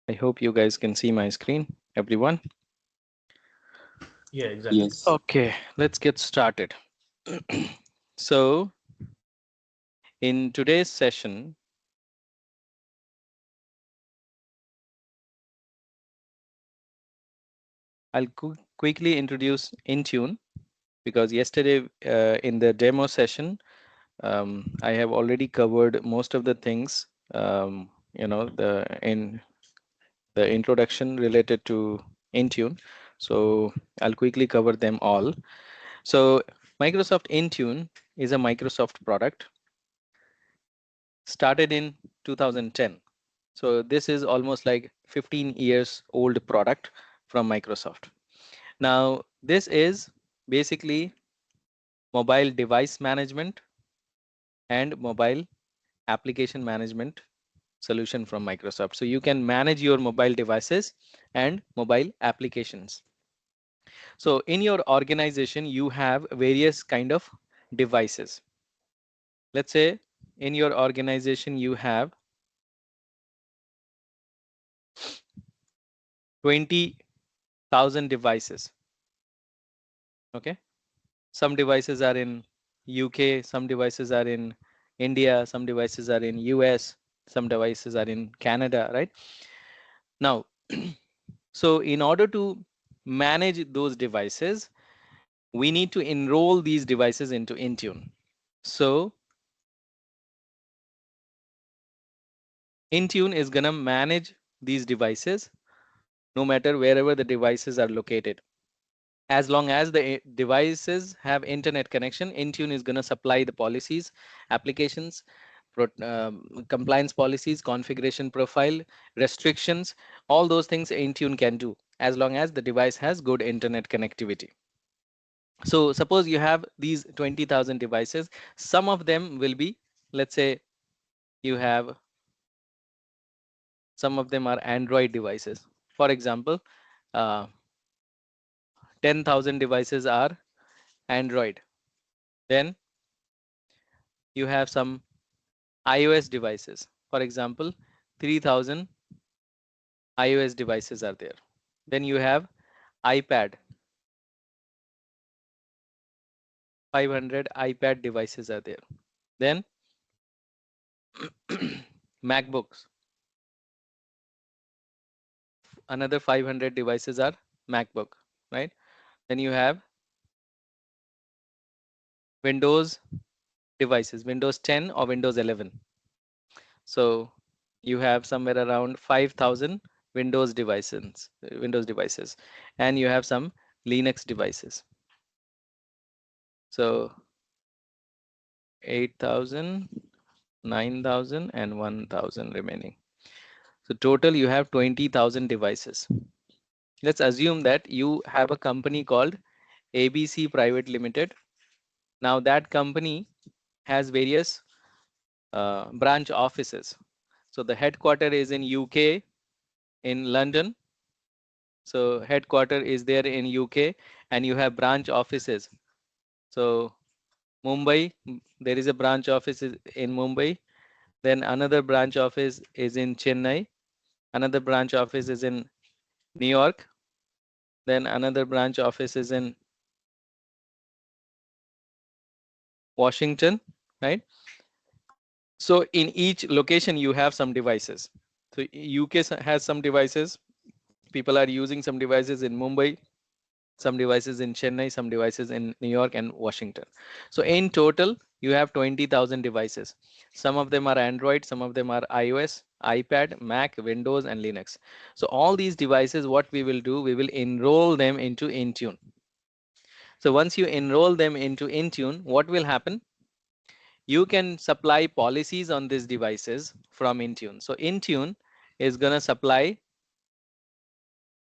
I hope you guys can see my screen, everyone. Yeah, exactly. Yes. Okay, let's get started. So, in today's session, I'll quickly introduce Intune because yesterday in the demo session, I have already covered most of the things. In the introduction related to Intune. So I'll quickly cover them all. So Microsoft Intune is a Microsoft product started in 2010. So this is almost like 15 years old product from Microsoft. Now this is basically mobile device management and mobile application management solution from Microsoft. So you can manage your mobile devices and mobile applications. So in your organization, you have various kind of devices. Let's say in your organization, you have 20,000 devices. Okay. Some devices are in UK, some devices are in India, some devices are in US, some devices are in Canada, right? Now, so in order to manage those devices, we need to enroll these devices into Intune. So Intune is going to manage these devices no matter wherever the devices are located. As long as the devices have internet connection, Intune is going to supply the policies, applications, compliance policies, configuration profile, restrictions, all those things Intune can do as long as the device has good internet connectivity. So suppose you have these 20,000 devices, some of them will be, let's say you have, some of them are Android devices. For example, uh, 10,000 devices are Android. Then you have some iOS devices. For example, 3,000 iOS devices are there. Then you have iPad, 500 iPad devices are there. Then MacBooks, another 500 devices are MacBook, right? Then you have Windows devices, Windows 10 or Windows 11. So you have somewhere around 5,000 Windows devices, and you have some Linux devices. So 8,000, 9,000, and 1,000 remaining. So total you have 20,000 devices. Let's assume that you have a company called ABC Private Limited. Now that company has various branch offices. So the headquarter is in UK, in London. So headquarter is there in UK, and you have branch offices. So Mumbai, there is a branch office in Mumbai. Then another branch office is in Chennai. Another branch office is in New York. Then another branch office is in Washington, right? So in each location, you have some devices. So UK has some devices. People are using some devices in Mumbai, some devices in Chennai, some devices in New York and Washington. So in total, you have 20,000 devices. Some of them are Android, some of them are iOS, iPad, Mac, Windows, and Linux. So all these devices, what we will do, we will enroll them into Intune. So once you enroll them into Intune, what will happen? You can supply policies on these devices from Intune. So Intune is going to supply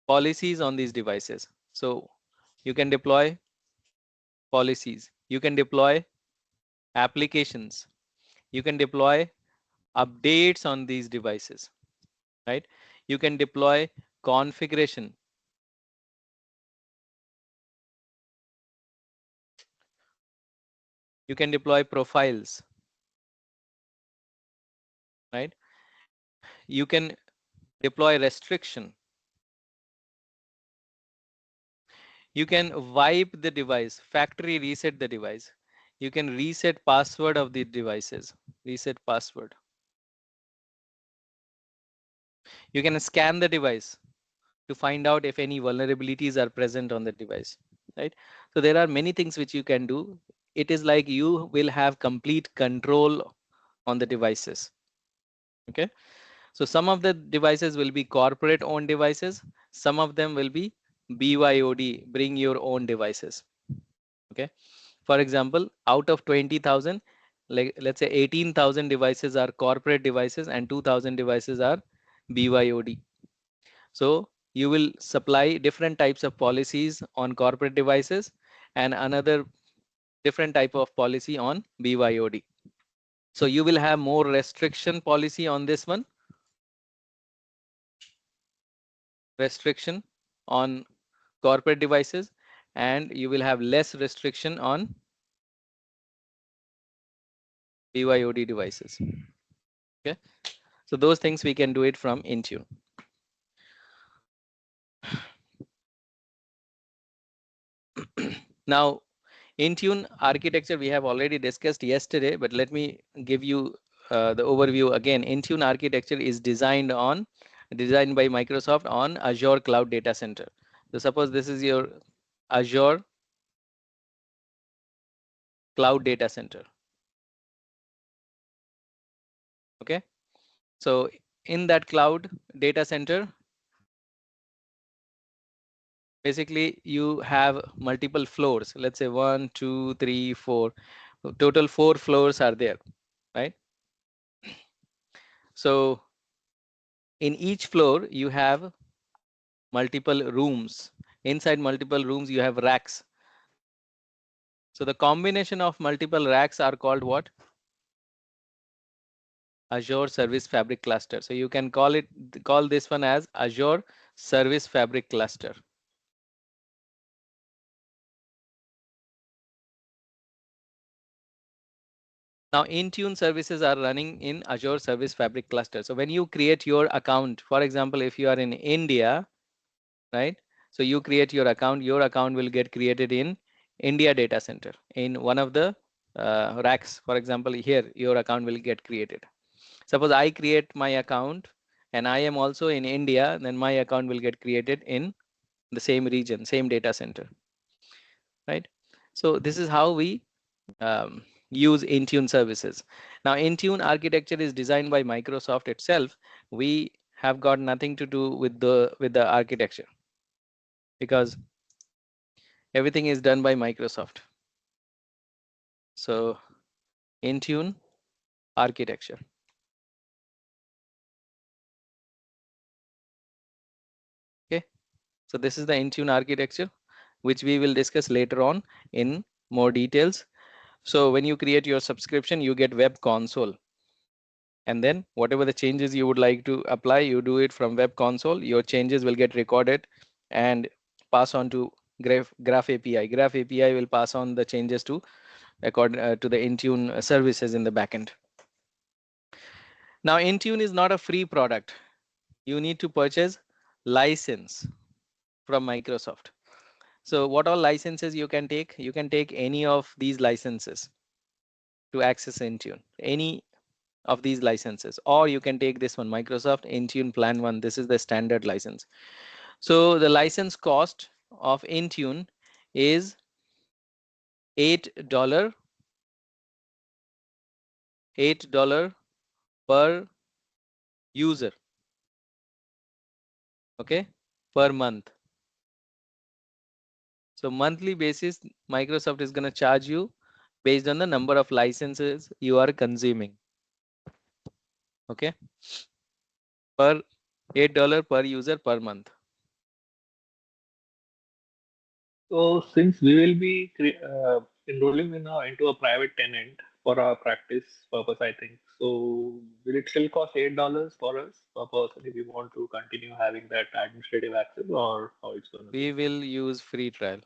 policies on these devices. So you can deploy policies. You can deploy applications. You can deploy updates on these devices, right? You can deploy configuration. You can deploy profiles, right? You can deploy restriction. You can wipe the device, factory reset the device. You can reset password of the devices, reset password. You can scan the device to find out if any vulnerabilities are present on the device, right? So there are many things which you can do. It is like you will have complete control on the devices. Okay. So some of the devices will be corporate owned devices. Some of them will be BYOD, bring your own devices. Okay. For example, out of 20,000, like let's say 18,000 devices are corporate devices and 2,000 devices are BYOD. So you will supply different types of policies on corporate devices and another different type of policy on BYOD. So you will have more restriction policy on this one, restriction on corporate devices, and you will have less restriction on BYOD devices. Okay, so those things we can do it from Intune. Now, Intune architecture we have already discussed yesterday, but let me give you the overview again. Intune architecture is designed by Microsoft on Azure Cloud Data Center. So suppose this is your Azure Cloud Data Center. Okay, so in that cloud data center, basically you have multiple floors. Let's say 1, 2, 3, 4. Total 4 floors are there, right? So in each floor you have multiple rooms. Inside multiple rooms you have racks. So the combination of multiple racks are called what? Azure Service Fabric Cluster. So you can call this one as Azure Service Fabric Cluster. Now Intune services are running in Azure Service Fabric Cluster. So when you create your account, for example, if you are in India, right? So you create your account will get created in India data center in one of the racks. For example, here your account will get created. Suppose I create my account and I am also in India, then my account will get created in the same region, same data center, right? So this is how we use Intune services. Now Intune architecture is designed by Microsoft itself. We have got nothing to do with the architecture because everything is done by Microsoft. So Intune architecture. Okay, so this is the Intune architecture, which we will discuss later on in more details. So when you create your subscription, you get web console. And then whatever the changes you would like to apply, you do it from web console. Your changes will get recorded and pass on to Graph API. Graph API will pass on the changes to to the Intune services in the backend. Now Intune is not a free product. You need to purchase license from Microsoft. So what all licenses you can take? You can take any of these licenses to access Intune, any of these licenses, or you can take this one, Microsoft Intune Plan 1. This is the standard license. So the license cost of Intune is $8, $8 per user, okay, per month. So monthly basis, Microsoft is going to charge you based on the number of licenses you are consuming. Okay, per $8 per user per month. So since we will be enrolling into a private tenant for our practice purpose, I think. So will it still cost $8 for us per person if we want to continue having that administrative access, or how it's going to be? We will use free trial.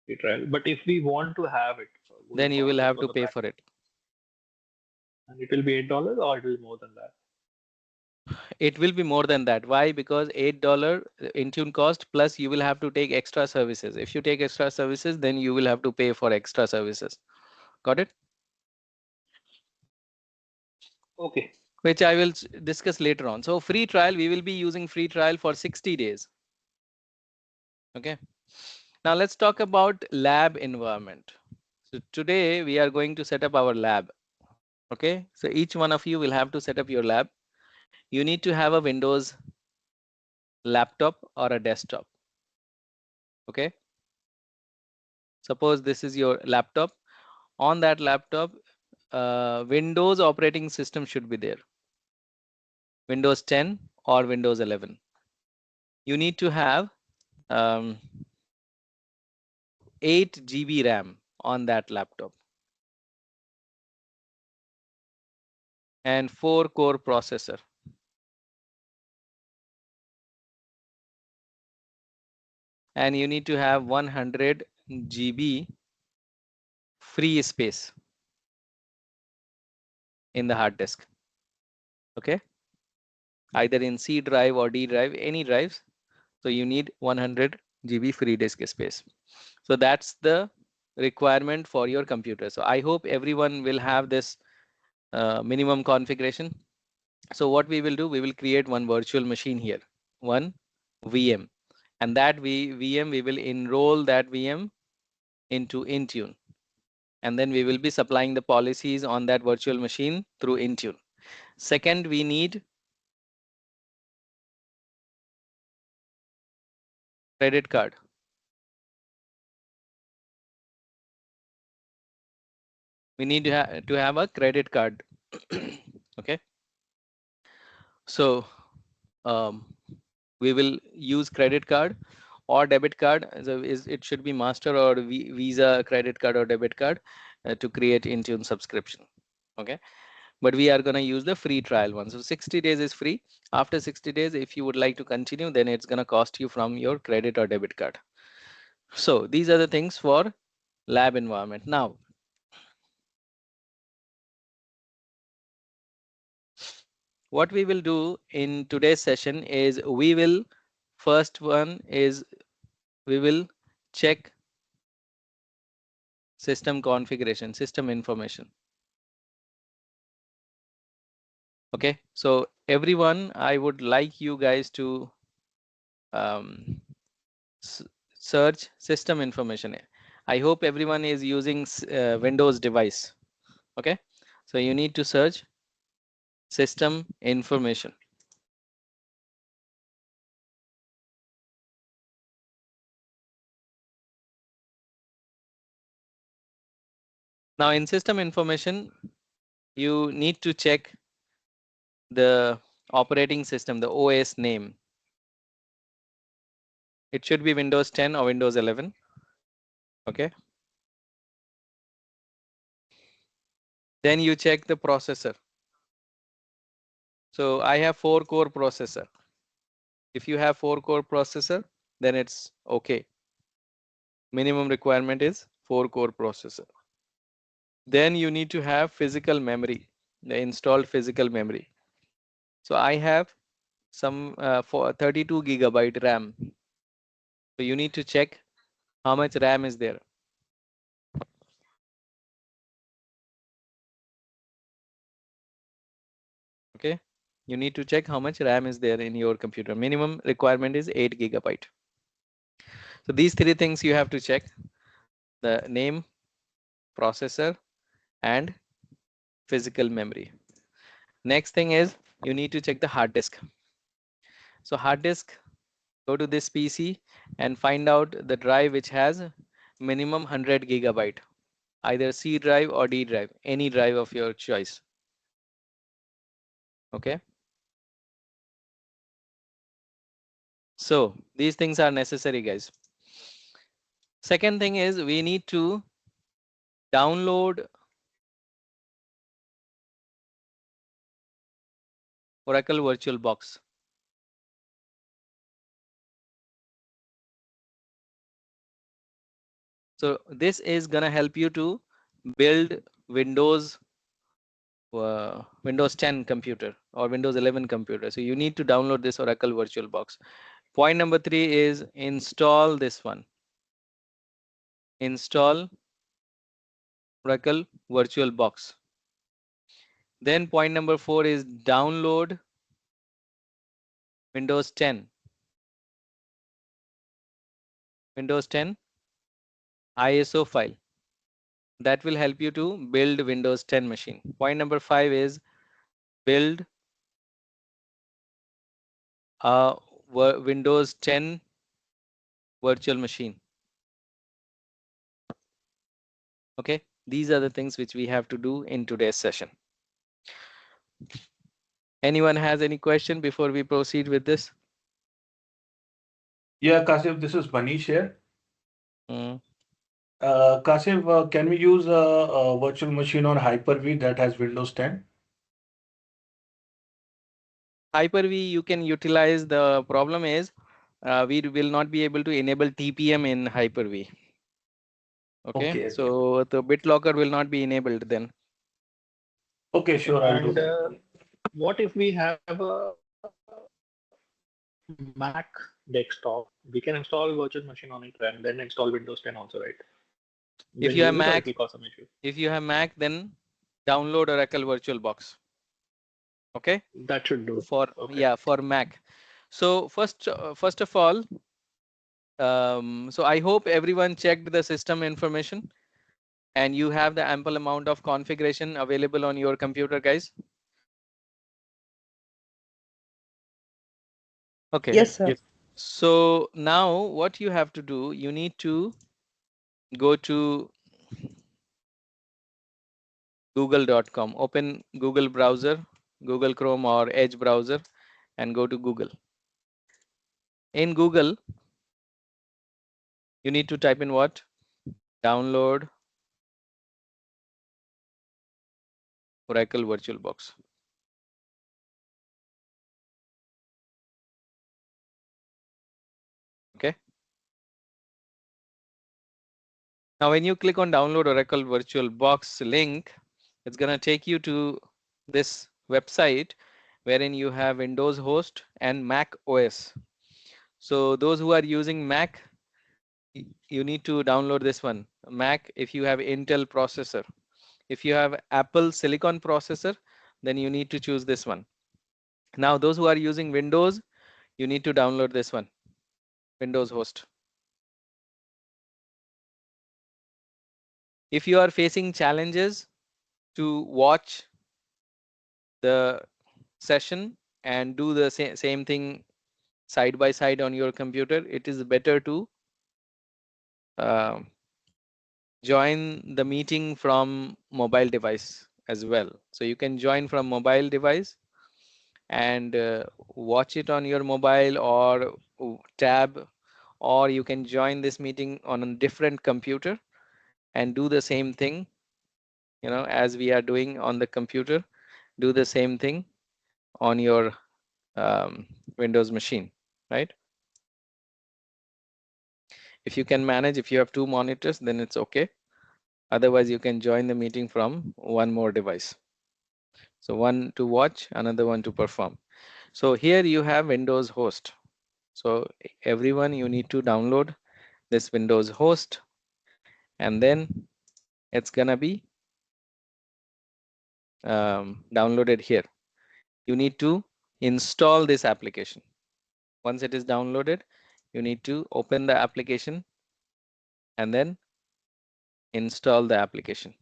Free trial. But if we want to have it going Then you will forward have for to the pay for practice, it. and it will be $8 or it will be more than that. It will be more than that. Why? Because $8 Intune cost plus you will have to take extra services. If you take extra services, then you will have to pay for extra services. Got it? Okay. Which I will discuss later on. So free trial, we will be using free trial for 60 days. Okay. Now let's talk about lab environment. So today we are going to set up our lab. Okay. So each one of you will have to set up your lab. You need to have a Windows laptop or a desktop. Okay. Suppose this is your laptop. On that laptop, Windows operating system should be there. Windows 10 or Windows 11. You need to have um, 8 GB RAM on that laptop and 4 core processor. And you need to have 100 GB free space in the hard disk. Okay. Either in C drive or D drive, any drives. So you need 100 GB free disk space. So that's the requirement for your computer. So I hope everyone will have this minimum configuration. So what we will do, we will create one virtual machine here, one VM, and that VM, we will enroll that VM into Intune. And then we will be supplying the policies on that virtual machine through Intune. Second, we need credit card. We need to have a credit card. Okay. So um, we will use credit card or debit card. So it should be master or visa credit card or debit card to create Intune subscription. Okay. But we are going to use the free trial one. So 60 days is free. After 60 days, if you would like to continue, then it's going to cost you from your credit or debit card. So these are the things for lab environment. Now, what we will do in today's session is first one is we will check system configuration, system information. Okay, so everyone, I would like you guys to um, search system information. I hope everyone is using Windows device. Okay, so you need to search system information. Now in system information, you need to check the operating system, the OS name. It should be Windows 10 or Windows 11. Okay. Then you check the processor. So I have 4 core processor. If you have 4 core processor, then it's okay. Minimum requirement is 4 core processor. Then you need to have physical memory, the installed physical memory. So I have some for 32 gigabyte RAM. So you need to check how much RAM is there. Okay. You need to check how much RAM is there in your computer. Minimum requirement is 8 gigabyte. So these 3 things you have to check: the name, processor, and physical memory. Next thing is you need to check the hard disk. So hard disk, go to this PC and find out the drive which has minimum 100 gigabyte, either C drive or D drive, any drive of your choice. Okay. So these things are necessary, guys. Second thing is we need to download Oracle VirtualBox. So this is gonna help you to build Windows Windows 10 computer or Windows 11 computer. So you need to download this Oracle VirtualBox. Point number 3 is install this one. Install Oracle VirtualBox. Then point number 4 is download Windows 10. Windows 10 ISO file. That will help you to build Windows 10 machine. Point number 5 is build a Windows 10 virtual machine. Okay, these are the things which we have to do in today's session. Anyone has any question before we proceed with this? Yeah, Kasif, this is Manish here. Mm. Kasif, can we use a virtual machine on Hyper-V that has Windows 10? Hyper-V you can utilize. The problem is we will not be able to enable TPM in Hyper-V. Okay, Okay, okay. so the BitLocker will not be enabled then. Okay, sure, I'll do And that. what if we have a Mac desktop? We can install virtual machine on it and then install Windows 10 also, right? Will we use If it you or have it will Mac, cause some issue? then download Oracle VirtualBox. Okay, That should do. for Okay. yeah, for Mac. So first of all, so I hope everyone checked the system information and you have the ample amount of configuration available on your computer, guys. Okay, Yes, sir. Yes. so now what you have to do, you need to go to google.com, open Google browser, Google Chrome or Edge browser, and go to Google. In Google, you need to type in what? Download Oracle VirtualBox. Okay. Now, when you click on download Oracle VirtualBox link, it's going to take you to this website wherein you have Windows host and Mac OS. So those who are using Mac, you need to download this one. Mac, if you have Intel processor. If you have Apple Silicon processor, then you need to choose this one. Now, those who are using Windows, you need to download this one, Windows host. If you are facing challenges to watch the session and do the same thing side by side on your computer, it is better to uh, join the meeting from mobile device as well. So you can join from mobile device and watch it on your mobile or tab, or you can join this meeting on a different computer and do the same thing, as we are doing on the computer, do the same thing on your Windows machine, right? If you can manage, if you have two monitors, then it's okay. Otherwise, you can join the meeting from one more device. So one to watch, another one to perform. So here you have Windows host. So everyone, you need to download this Windows host, and then it's gonna be downloaded here. You need to install this application. Once it is downloaded, you need to open the application and then install the application.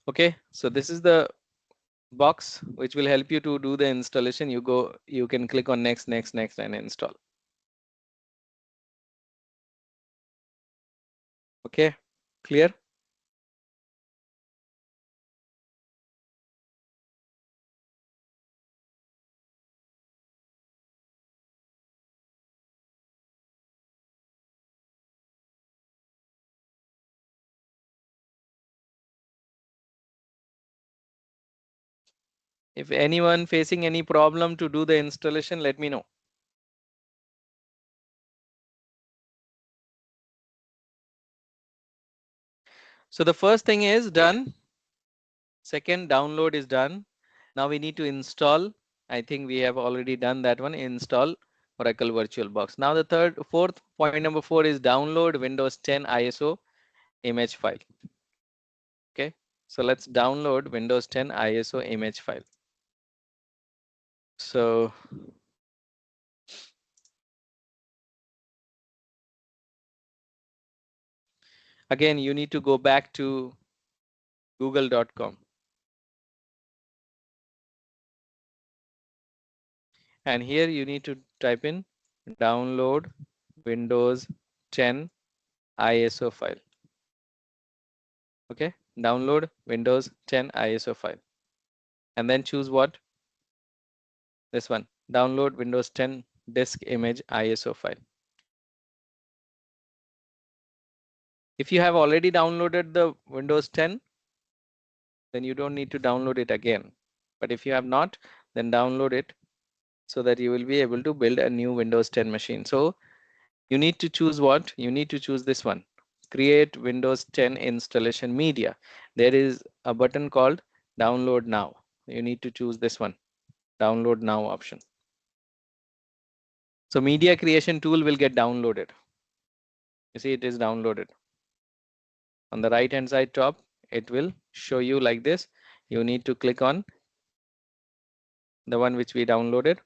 Okay, so this is the box which will help you to do the installation. You can click on next, next, next, and install. Okay, clear? If anyone facing any problem to do the installation, let me know. So the first thing is done. Second, download is done. Now we need to install. I think we have already done that one. Install Oracle VirtualBox. Now the fourth point number 4 is download Windows 10 ISO image file. Okay, so let's download Windows 10 ISO image file. So again, you need to go back to google.com. And here you need to type in download Windows 10 ISO file. Okay, download Windows 10 ISO file. And then choose what? This one, download Windows 10 disk image ISO file. If you have already downloaded the Windows 10, then you don't need to download it again. But if you have not, then download it so that you will be able to build a new Windows 10 machine. So you need to choose what? You need to choose this one. Create Windows 10 installation media. There is a button called download now. You need to choose this one, download now option. So media creation tool will get downloaded. You see it is downloaded. On the right hand side top, it will show you like this. You need to click on the one which we downloaded.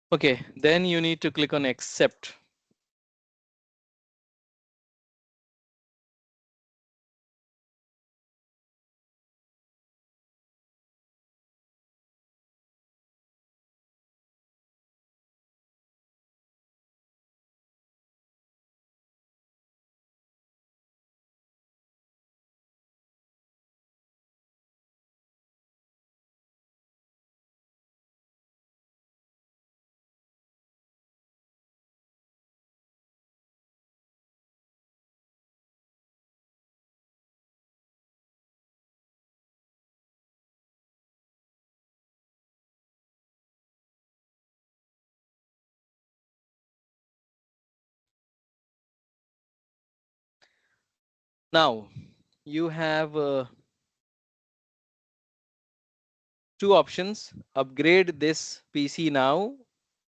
Okay, then you need to click on accept. Now you have two options: upgrade this PC now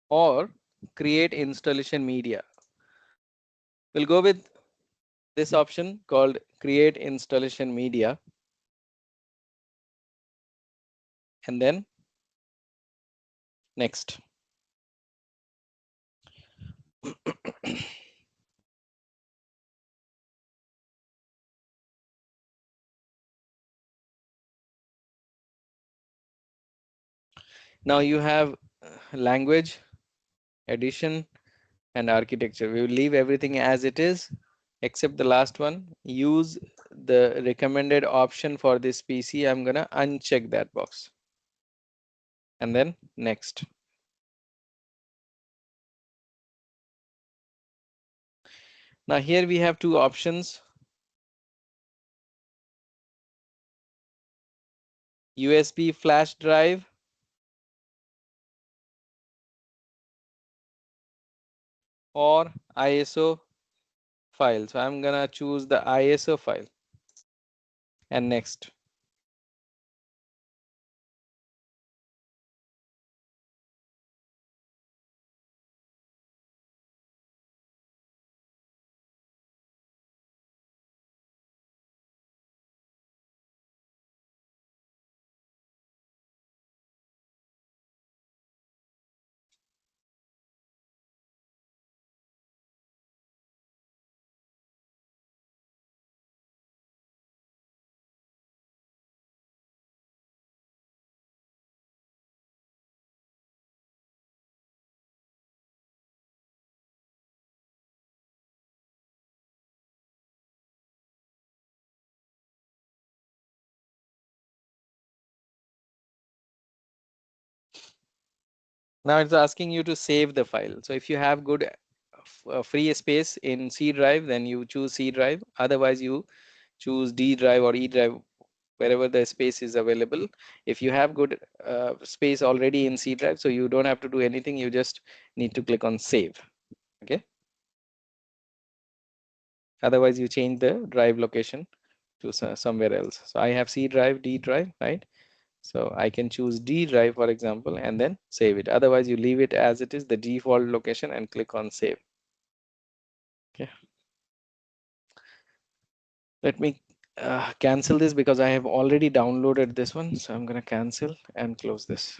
or create installation media. We'll go with this option called create installation media, and then next. Now you have language, edition, and architecture. We will leave everything as it is except the last one. Use the recommended option for this PC. I'm gonna uncheck that box, and then next. Now here we have two options: USB flash drive or ISO file. So I'm gonna choose the ISO file, and next. Now it's asking you to save the file. So if you have good free space in C drive, then you choose C drive. Otherwise, you choose D drive or E drive, wherever the space is available. If you have good space already in C drive, so you don't have to do anything. You just need to click on save. Okay. Otherwise, you change the drive location to somewhere else. So I have C drive, D drive, right? So I can choose D drive, for example, and then save it. Otherwise, you leave it as it is, the default location, and click on save. Okay. Let me cancel this because I have already downloaded this one. So I'm going to cancel and close this.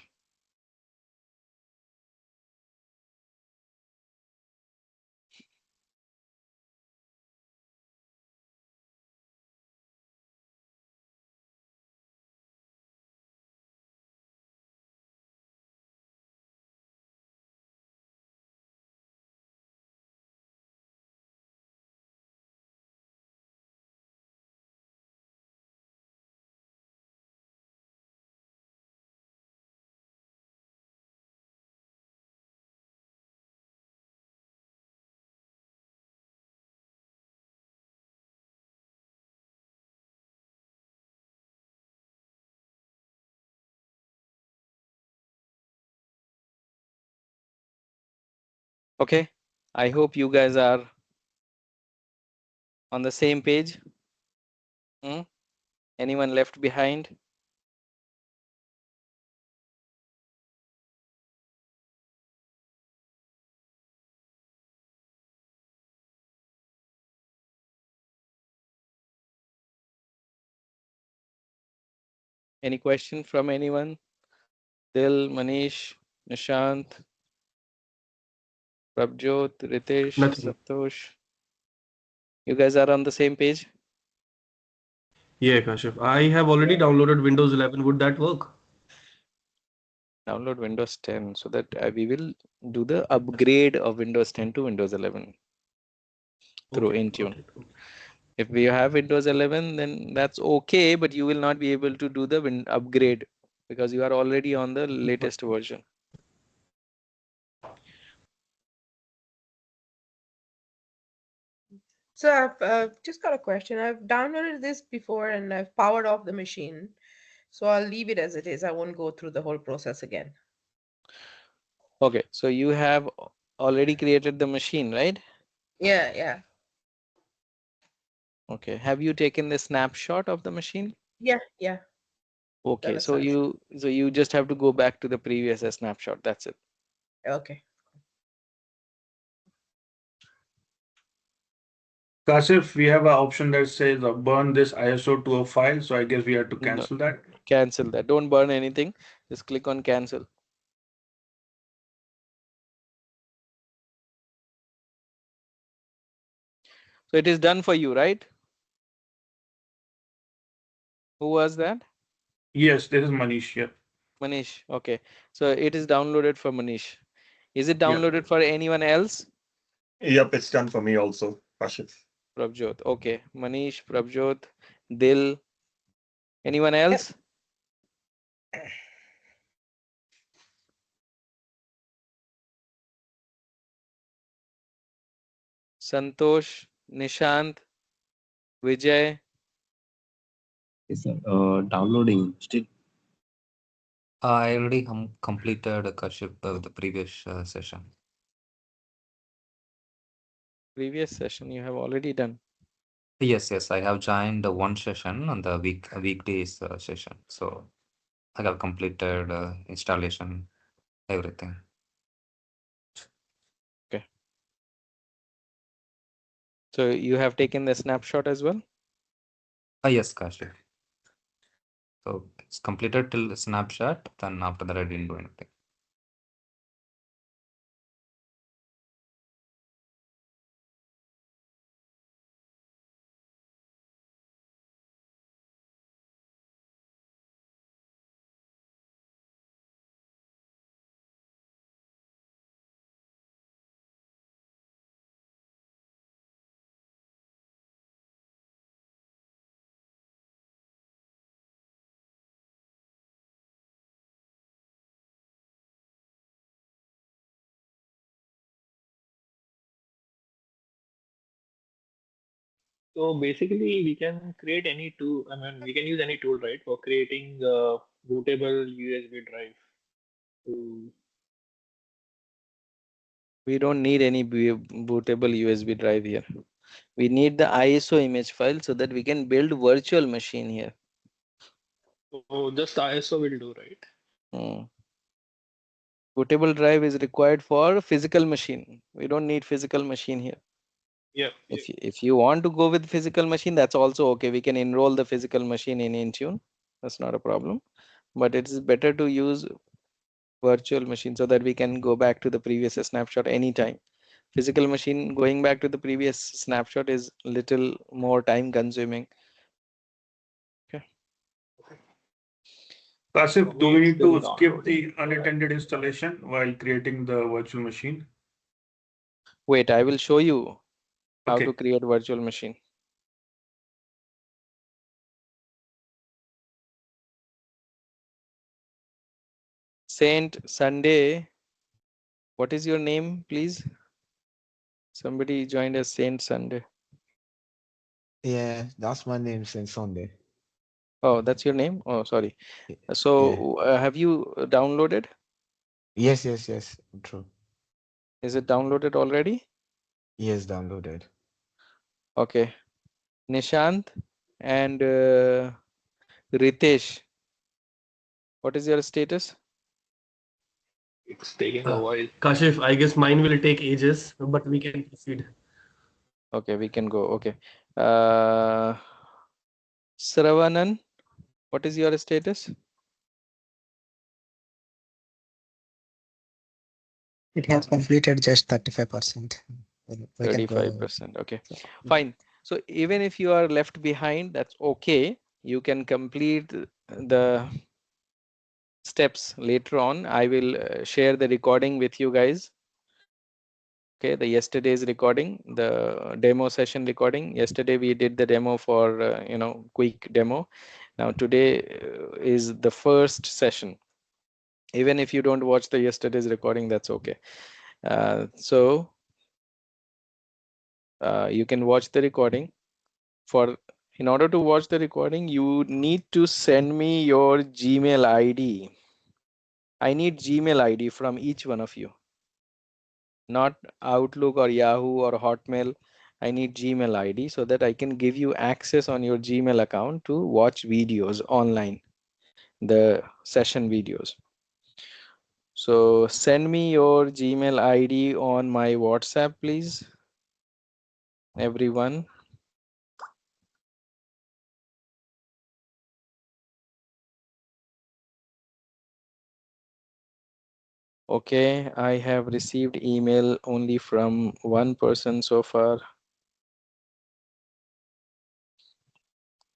Okay. I hope you guys are on the same page. Hmm? Anyone left behind? Any question from anyone? Dil, Manish, Nishant, Prabjot, Ritesh, Nothing. Santosh. You guys are on the same page? Yeah, Kashif. I have already downloaded Windows 11. Would that work? Download Windows 10 so that we will do the upgrade of Windows 10 to Windows 11 through Okay, got Intune. it. If we have Windows 11, then that's okay, but you will not be able to do the upgrade because you are already on the But latest version. So I've just got a question. I've downloaded this before and I've powered off the machine. So I'll leave it as it is. I won't go through the whole process again. Okay, so you have already created the machine, right? Yeah, yeah, Okay, have you taken the snapshot of the machine? yeah. Done Okay, a so snapshot. you just have to go back to the previous snapshot. That's it. Okay. Kasif, we have an option that says burn this ISO to a file, so I guess we have to No, cancel that. cancel that. Don't burn anything. Just click on cancel. So it is done for you, right? Who was that? Yes, this is Manish. Yeah. Manish. Okay. So it is downloaded for Manish. Is it Yeah. downloaded for anyone else? Yep, it's done for me also, Kashif. Prabjot. Okay. Manish, Prabjot, Dil. Anyone Yep. else? Santosh, Nishant, Vijay. Yes, sir. Downloading still. I already completed Kashif the previous session. Previous session you have already done. Yes, yes, I have joined one session on the weekdays session. So I have completed installation, everything. Okay. So you have taken the snapshot as well? Yes, Kashif. So it's completed till the snapshot. Then after that, I didn't do anything. So basically, we can create any tool. I mean, we can use any tool, right, for creating a bootable USB drive. To... We don't need any bootable USB drive here. We need the ISO image file so that we can build virtual machine here. So just ISO will do, right? Hmm. Bootable drive is required for physical machine. We don't need physical machine here. Yeah. If you want to go with physical machine, that's also okay. We can enroll the physical machine in Intune. That's not a problem. But it is better to use virtual machine so that we can go back to the previous snapshot anytime. Physical machine going back to the previous snapshot is little more time consuming. Okay. Kashif, do we We need still to skip downloading. the unattended installation while creating the virtual machine? Wait, I will show you how to Okay. create virtual machine. Saint Sunday, what is your name, please? Somebody joined us, Saint Sunday. Yeah, that's my name since Sunday. Oh, that's your name? Oh, sorry. Y- Yeah. So, have you downloaded? Yes. True. Is it downloaded already? Yes, downloaded. Okay. Nishant and Ritesh, what is your status? It's taking a while. Kashif, I guess mine will take ages, but we can proceed. Okay, we can go. Okay. Uh, Saravanan, what is your status? It has completed just 35%. We can go ahead. 35%. Okay, So, fine. So even if you are left behind, that's okay. You can complete the steps later on. I will share the recording with you guys. Okay, the yesterday's recording, the demo session recording. Yesterday we did the demo for quick demo. Now today is the first session. Even if you don't watch the yesterday's recording, that's okay. So you can watch the recording. In order to watch the recording, you need to send me your Gmail ID. I need Gmail ID from each one of you, not Outlook or Yahoo or Hotmail. I need Gmail ID so that I can give you access on your Gmail account to watch videos online, the session videos. So send me your Gmail ID on my WhatsApp, please, everyone. Okay, I have received email only from one person so far.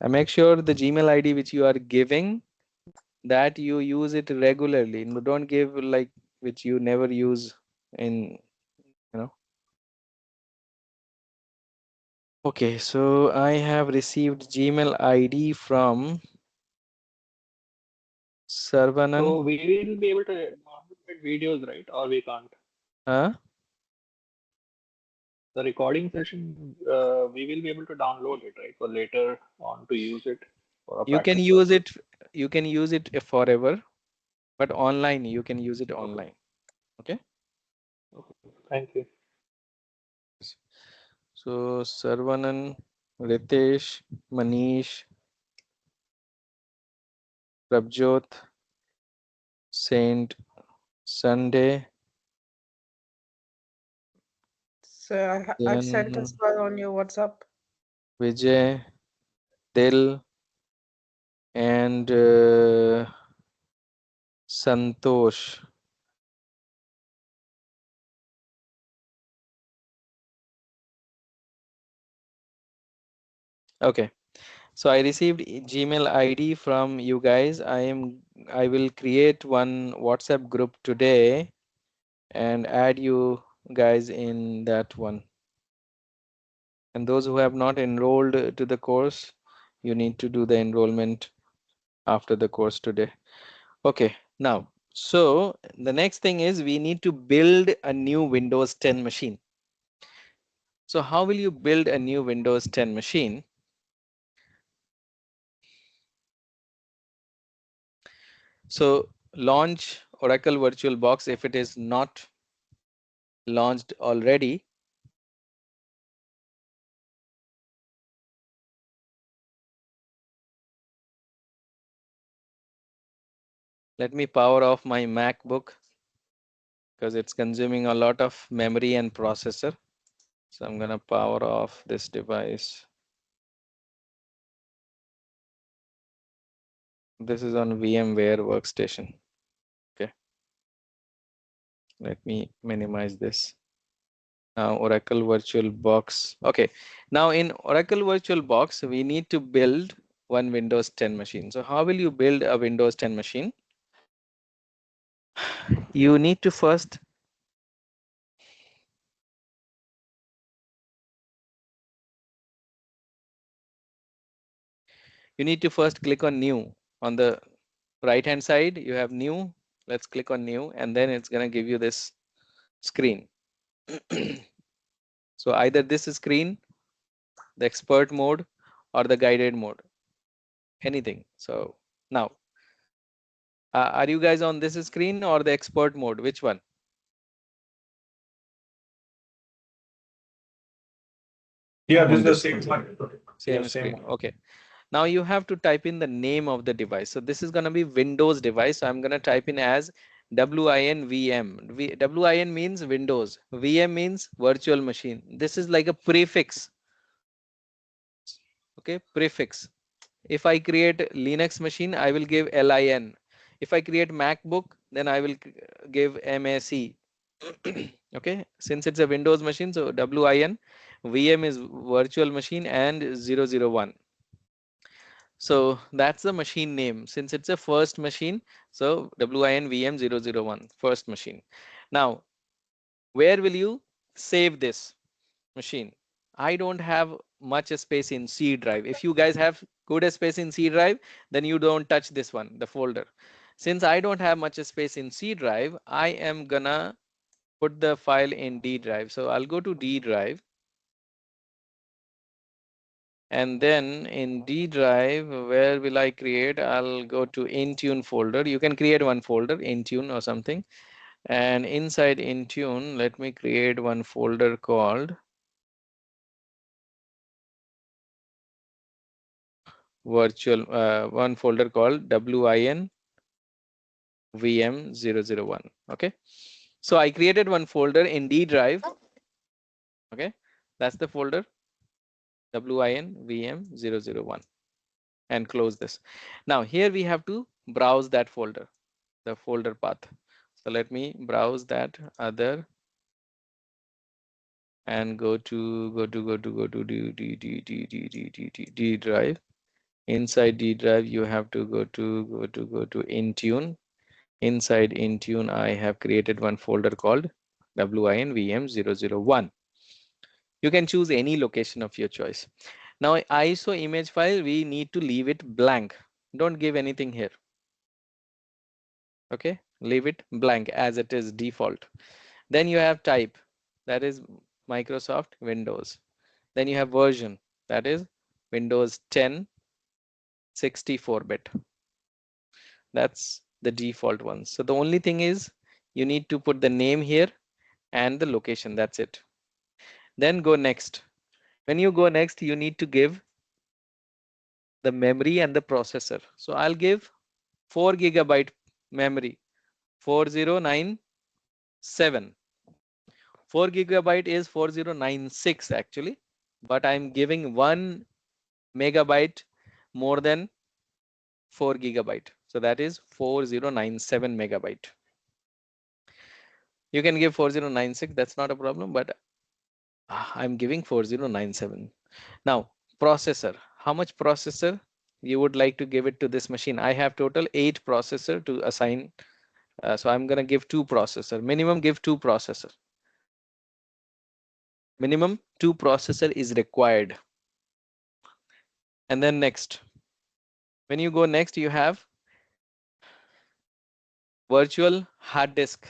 I make sure the Gmail ID which you are giving, that you use it regularly. No, don't give like which you never use in, you know. Okay, so I have received Gmail ID from Sarvanan. So we will be able to download videos, right? Or we can't. Huh? The recording session, we will be able to download it, right, for later on to use it for a You can practice use purpose. it. You can use it forever, but online you can use it Okay. online. Okay. Okay. Thank you. So Sarvanan, Ritesh, Manish, Prabjot, Saint Sunday, So I've sent as then well on your WhatsApp. Vijay, Dil, and Santosh. Okay, so I received Gmail ID from you guys. I will create one WhatsApp group today and add you guys in that one. And those who have not enrolled to the course, you need to do the enrollment after the course today. Okay, now, so the next thing is we need to build a new Windows 10 machine. So how will you build a new Windows 10 machine? So launch Oracle VirtualBox if it is not launched already. Let me power off my MacBook because it's consuming a lot of memory and processor. So I'm gonna power off this device. This is on VMware workstation. Okay. Let me minimize this. Now Oracle VirtualBox. Okay. Now in Oracle VirtualBox, we need to build one Windows 10 machine. So how will you build a Windows 10 machine? You need to first click on new. On the right hand side you have new. Let's click on new and then it's going to give you this screen. So either this screen, the expert mode, or the guided mode, anything. So now are you guys on this screen or the expert mode? Which one? Yeah, I'm this on is the this same one. one. Same screen. Okay. Now you have to type in the name of the device. So this is going to be Windows device. So I'm going to type in as WINVM. WIN means Windows. VM means virtual machine. This is like a prefix. Okay, prefix. If I create Linux machine, I will give LIN. If I create MacBook, then I will give MAC. Okay, since it's a Windows machine, so WIN, VM is virtual machine and 001. So that's the machine name. Since it's a first machine, so WINVM001, first machine. Now, where will you save this machine? I don't have much space in C drive. If you guys have good space in C drive, then you don't touch this one, the folder. Since I don't have much space in C drive, I am gonna put the file in D drive. So I'll go to D drive. And then in D drive, where will I create? I'll go to Intune folder. You can create one folder, Intune or something. And inside Intune, let me create one folder called one folder called WIN VM001. Okay. So I created one folder in D drive. Okay. That's the folder WIN VM001 and close this. Now here we have to browse that folder, the folder path. So let me browse that other and go to D drive. Inside D drive, you have to go to Intune. Inside Intune, I have created one folder called WIN VM001. You can choose any location of your choice. Now ISO image file, we need to leave it blank. Don't give anything here. Okay, leave it blank as it is default. Then you have type, that is Microsoft Windows. Then you have version, that is Windows 10 64-bit. That's the default one. So the only thing is you need to put the name here and the location. That's it. Then go next. When you go next, you need to give the memory and the processor. So I'll give 4 GB memory, 4097. 4 GB is 4096 actually, but I'm giving 1 megabyte more than 4 GB. So that is 4097 megabyte. You can give 4096, that's not a problem, but I'm giving 4097. Now, processor, how much processor you would like to give it to this machine? I have total 8 processor to assign. So I'm going to give 2 processor. Minimum give 2 processor. Minimum 2 processor is required. And then next, when you go next, you have virtual hard disk.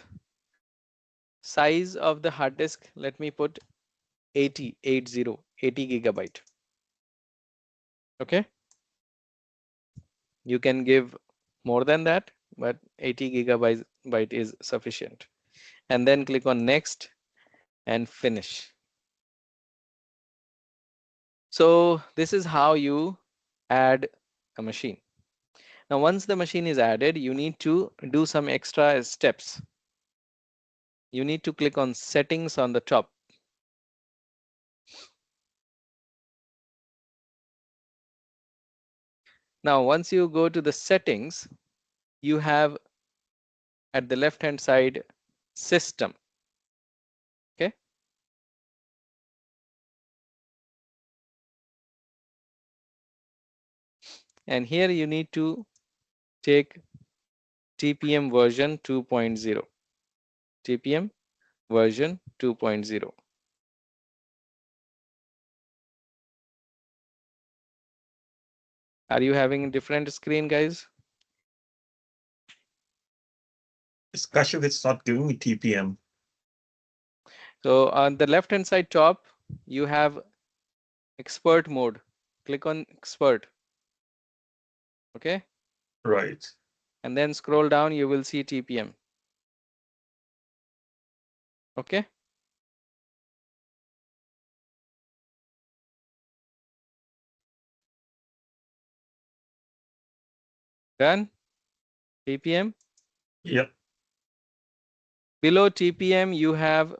Size of the hard disk, let me put 80 gigabyte. Okay, you can give more than that, but 80 gigabyte is sufficient. And then click on next and finish. So this is how you add a machine. Now, once the machine is added, you need to do some extra steps. You need to click on settings on the top. Now, once you go to the settings, you have at the left hand side system. Okay. And here you need to take TPM version 2.0. TPM version 2.0. Are you having a different screen, guys? Kashif, it's not giving me TPM. So on the left hand side top, you have expert mode. Click on expert. Okay. Right. And then scroll down, you will see TPM. Okay. Done. TPM. Yep. Below TPM, you have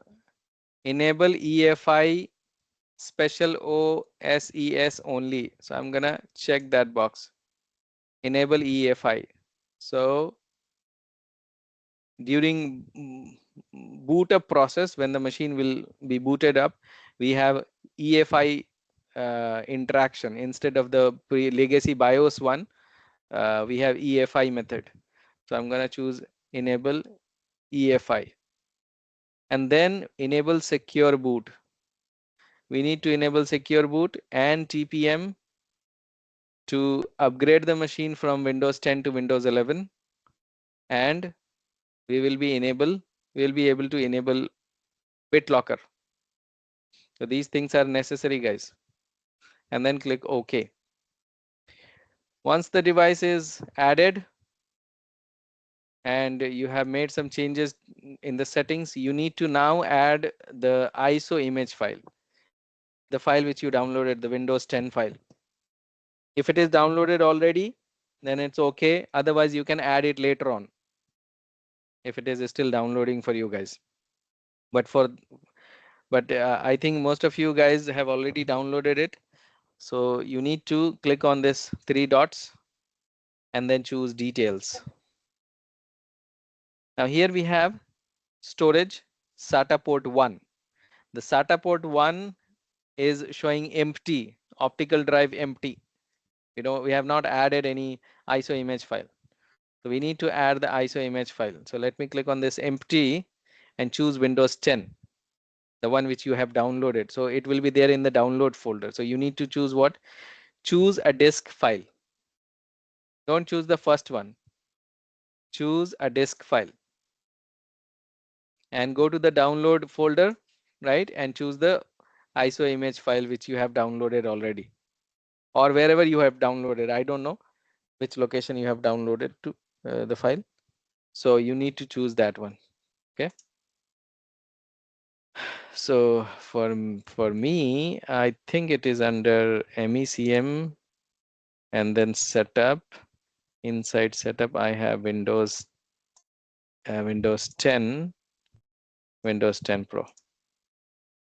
enable EFI special OSES only. So I'm gonna check that box. Enable EFI. So during boot up process, when the machine will be booted up, we have EFI interaction instead of the legacy BIOS one. We have EFI method. So I'm gonna choose enable EFI and then enable secure boot. We need to enable secure boot and TPM to upgrade the machine from Windows 10 to Windows 11, and we will be able to enable BitLocker. So these things are necessary, guys. And then click OK. Once the device is added and you have made some changes in the settings, you need to now add the ISO image file, the file which you downloaded, the Windows 10 file. If it is downloaded already, then it's okay. Otherwise, you can add it later on if it is still downloading for you guys. But I think most of you guys have already downloaded it. So you need to click on this 3 dots and then choose details. Now here we have storage SATA port 1. The SATA port 1 is showing empty, optical drive empty. We have not added any ISO image file. So we need to add the ISO image file. So let me click on this empty and choose Windows 10, the one which you have downloaded. So it will be there in the download folder. So you need to choose what? Choose a disk file. Don't choose the first one. Choose a disk file and go to the download folder, right? And choose the ISO image file which you have downloaded already, or wherever you have downloaded. I don't know which location you have downloaded to the file. So you need to choose that one. Okay. So for me, I think it is under MECM and then setup. Inside setup, I have Windows 10, Windows 10 Pro.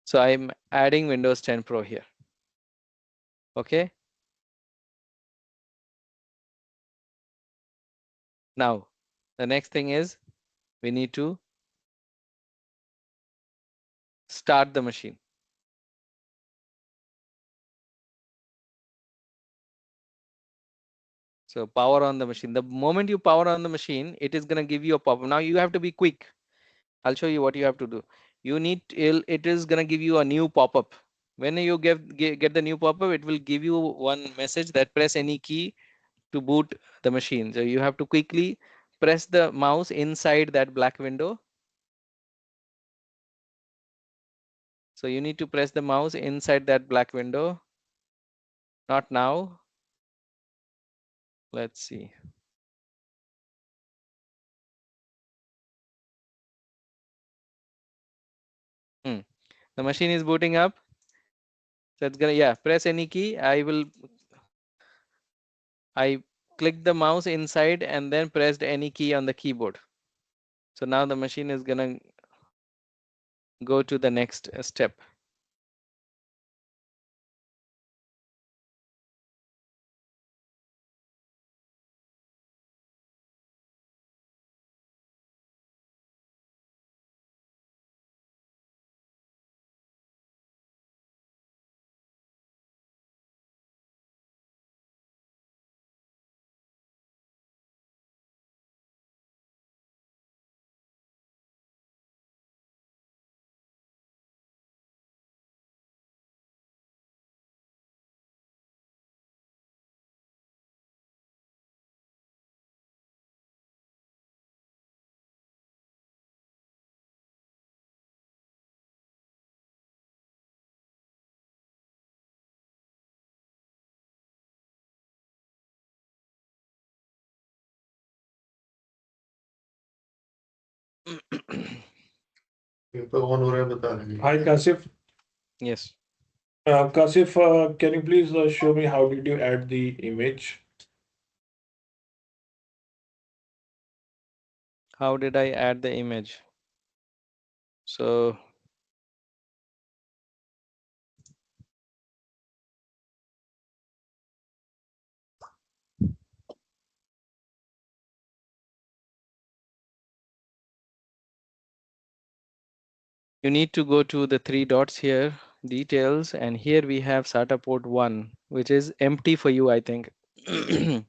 So I'm adding Windows 10 Pro here. Okay. Now, the next thing is we need to start the machine. So power on the machine. The moment you power on the machine, it is going to give you a pop-up. Now you have to be quick. I'll show you what you have to do. It is going to give you a new pop-up. When you get the new pop-up, it will give you one message that press any key to boot the machine. So you have to quickly press the mouse inside that black window So you need to press the mouse inside that black window. Not now. Let's see. The machine is booting up. So it's gonna, yeah, press any key. I clicked the mouse inside and then pressed any key on the keyboard. So now the machine is gonna go to the next step. Hi, Kasif. Yes. Kasif, can you please show me how did you add the image? How did I add the image? So you need to go to the three dots here, details, and here we have SATA port 1, which is empty for you, I think.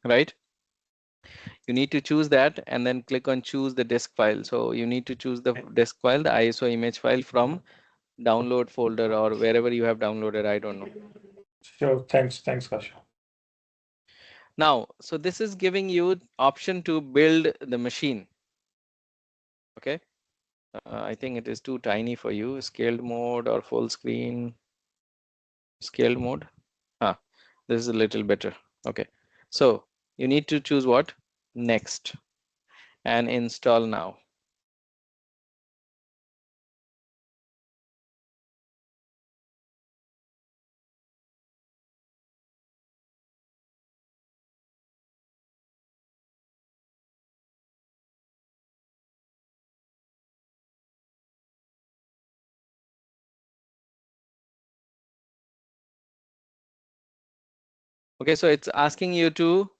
Right? You need to choose that and then click on choose the disk file. So you need to choose the disk file, the ISO image file from download folder or wherever you have downloaded, I don't know. Sure, thanks, Kasif. Now, so this is giving you option to build the machine. Okay. I think it is too tiny for you. Scaled mode or full screen. Scaled mode. This is a little better. Okay. So you need to choose what? Next and install now. Okay, so it's asking you to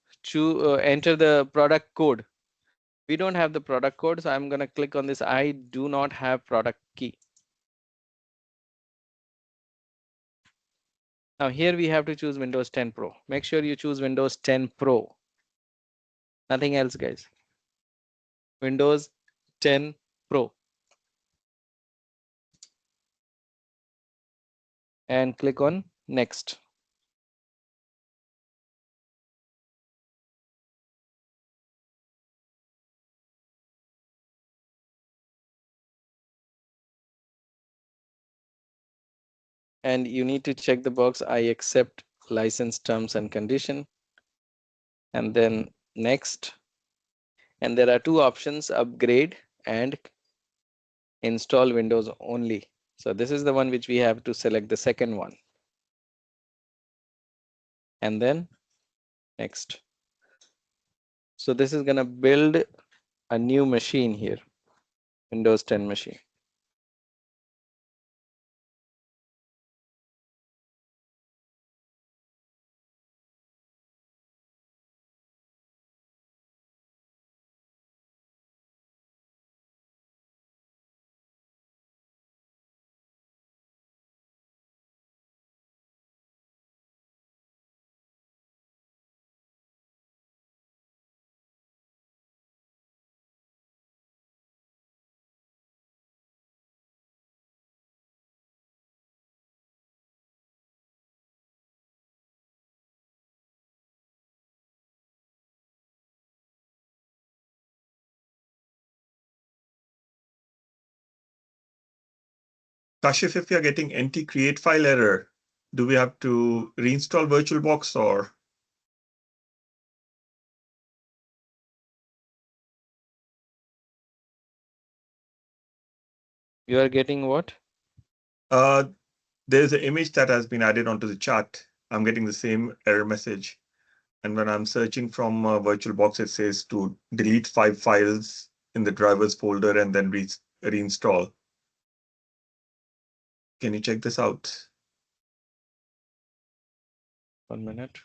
enter the product code. We don't have the product code, so I'm going to click on this. I do not have product key. Now here we have to choose Windows 10 Pro. Make sure you choose Windows 10 Pro. Nothing else, guys. Windows 10 Pro. And click on next. And you need to check the box I accept license terms and condition, and then next. And there are two options, upgrade and install Windows only. So this is the one which we have to select, the second one, and then next. So this is going to build a new machine here, Windows 10 machine. Kashif, if we are getting NT create file error, do we have to reinstall VirtualBox or? You are getting what? There's an image that has been added onto the chart. I'm getting the same error message. And when I'm searching from VirtualBox, it says to delete 5 files in the drivers folder and then reinstall. Can you check this out? 1 minute.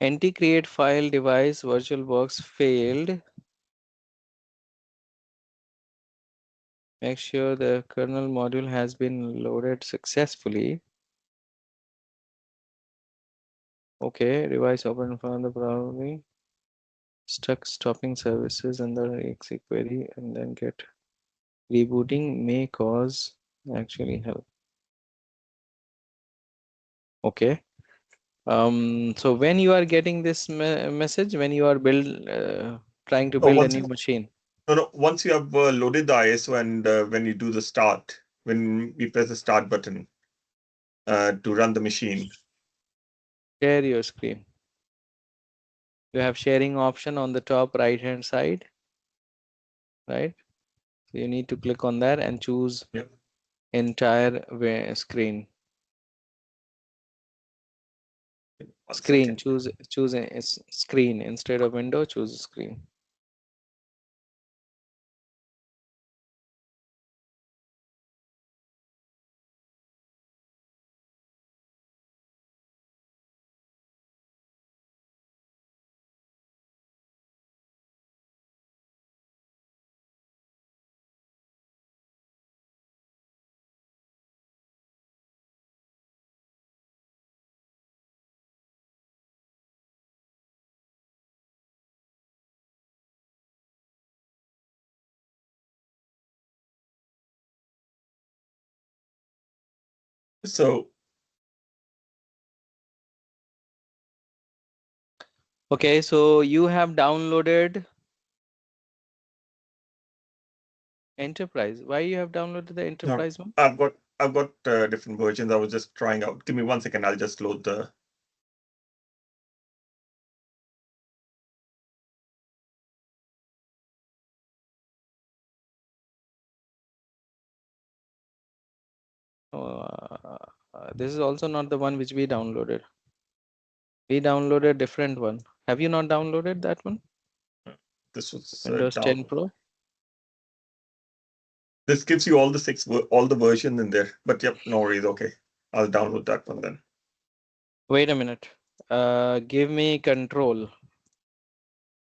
NT create file device VirtualBox failed. Make sure the kernel module has been loaded successfully. Okay, device open from the probably stuck stopping services under exe query and then get rebooting may cause actually help. Okay. So when you are getting this message, when you are trying to build a new machine. No, once you have loaded the ISO and when you do the start, when we press the start button to run the machine. Share your screen. You have sharing option on the top right hand side, right? So you need to click on that and choose entire screen. Screen, choose a screen instead of window, choose a screen. So okay, so you have downloaded Enterprise. Why you have downloaded the Enterprise one? I've got different versions. I was just trying out. Give me 1 second. I'll just load the. This is also not the one which we downloaded. We downloaded a different one. Have you not downloaded that one? This was Windows 10 Pro. This gives you all the versions in there. But yep, no worries. Okay, I'll download that one then. Wait a minute. Give me control.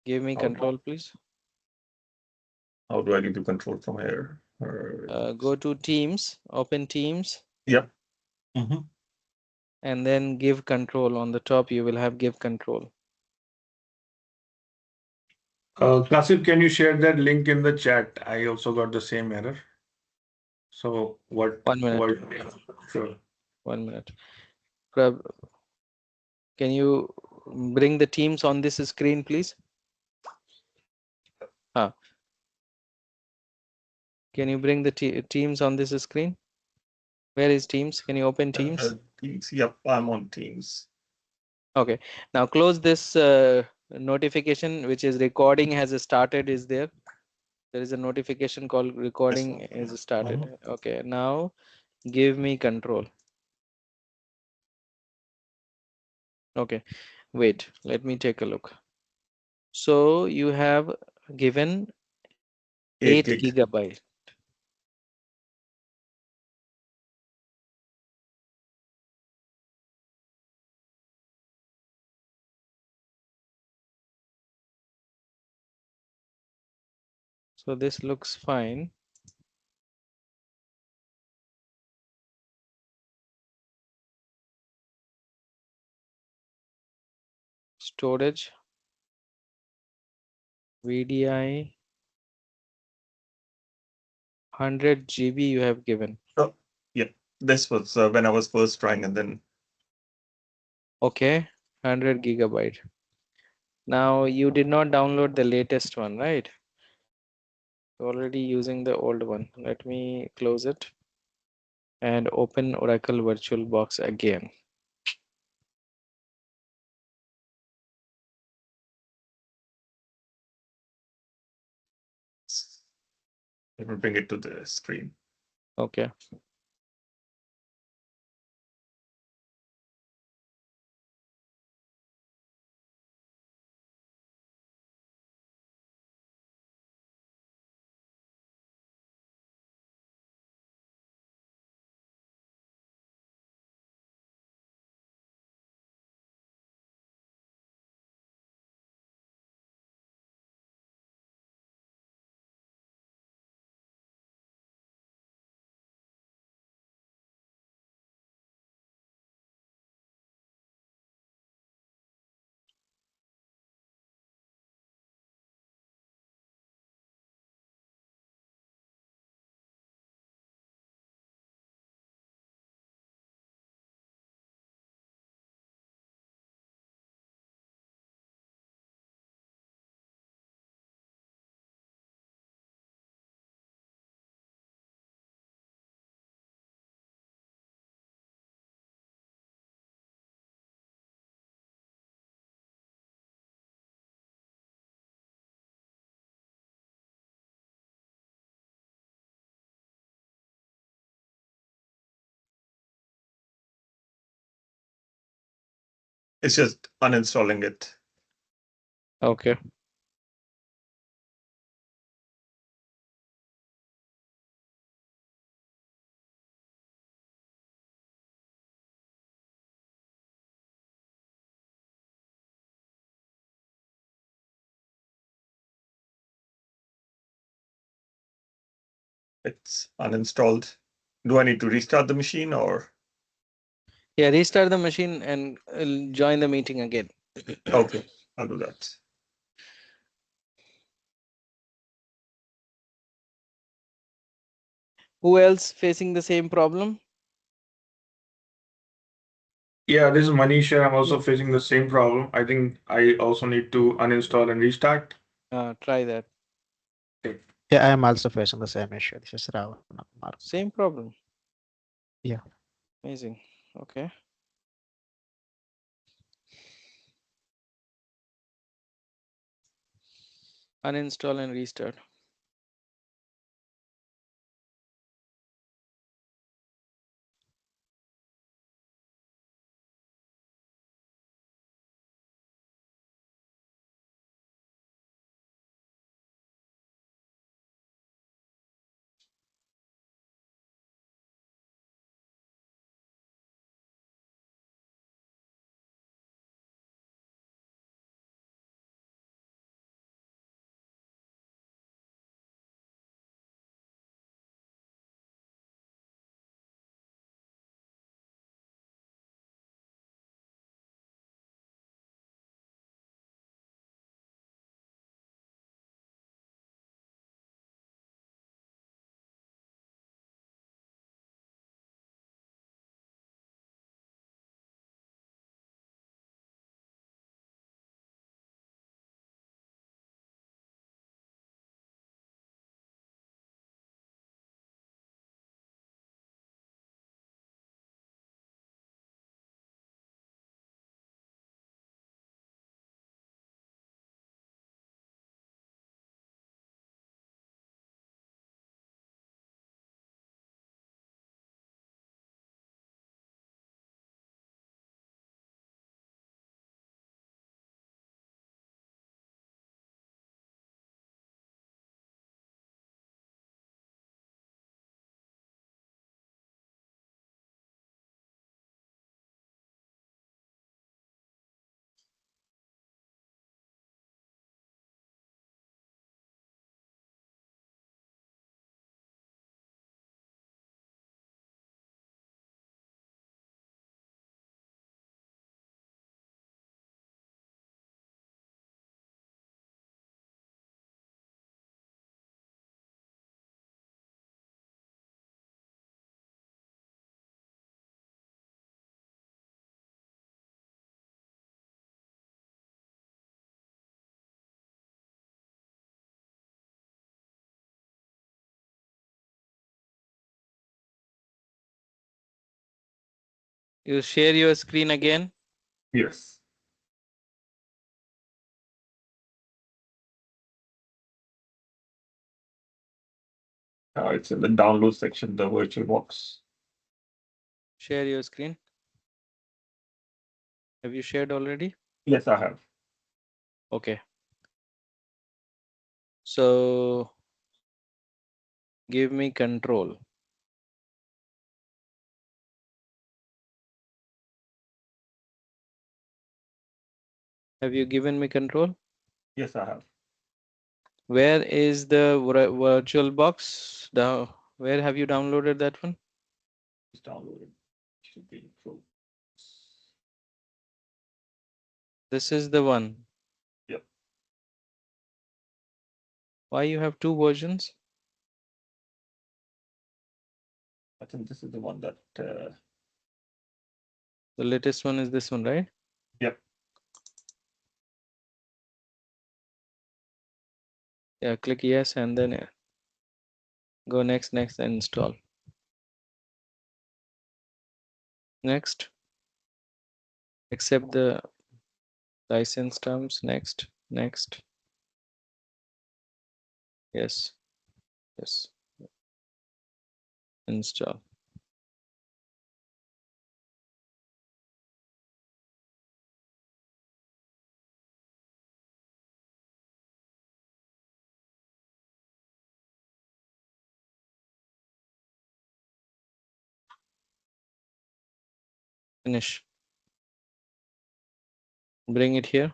Give me control, please. How do I give you control from here? Go to Teams. Open Teams. Yep. And then give control. On the top, you will have give control. Kasif, can you share that link in the chat? I also got the same error. So what? 1 minute. Sure. 1 minute. Can you bring the Teams on this screen, please? Can you bring the Teams on this screen? Where is Teams? Can you open Teams? Teams. Yep, I'm on Teams. Okay. Now close this notification, which is recording has started. Is there? There is a notification called recording is started. Okay. Now give me control. Okay. Wait. Let me take a look. So you have given 8 GB. So this looks fine. Storage, VDI, 100 GB you have given. Oh, yeah. This was when I was first trying and then. Okay. 100 gigabyte. Now you did not download the latest one, right? Already using the old one. Let me close it and open Oracle VirtualBox again. Let me bring it to the screen. Okay. It's just uninstalling it. Okay. It's uninstalled. Do I need to restart the machine or? Yeah, restart the machine and join the meeting again. Okay, I'll do that. Who else facing the same problem? Yeah, this is Manish. I'm also facing the same problem. I think I also need to uninstall and restart. Try that. Okay. Yeah, I am also facing the same issue. This is Rahul. Same problem. Yeah. Amazing. Okay. Uninstall and restart. You share your screen again. Yes. It's in the download section, the virtual box. Share your screen. Have you shared already? Yes, I have. Okay. So give me control. Have you given me control? Yes, I have. Where is the virtual box? Where have you downloaded that one? It's downloaded. Should be in full. This is the one. Yep. Why you have two versions? I think this is the one that. The latest one is this one, right? Yep. Yeah, click yes and then go next, and install. Next. Accept the license terms. Next. Yes. Install. Finish. Bring it here.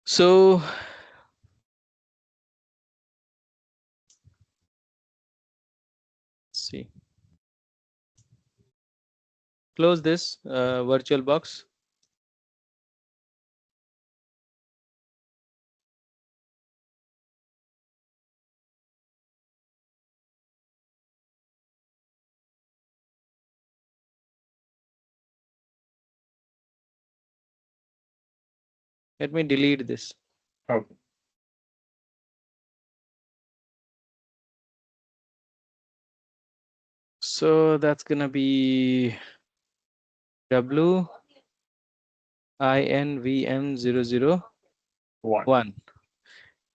So see. Close this virtual box. Let me delete this. Okay. So that's gonna be WINVM001.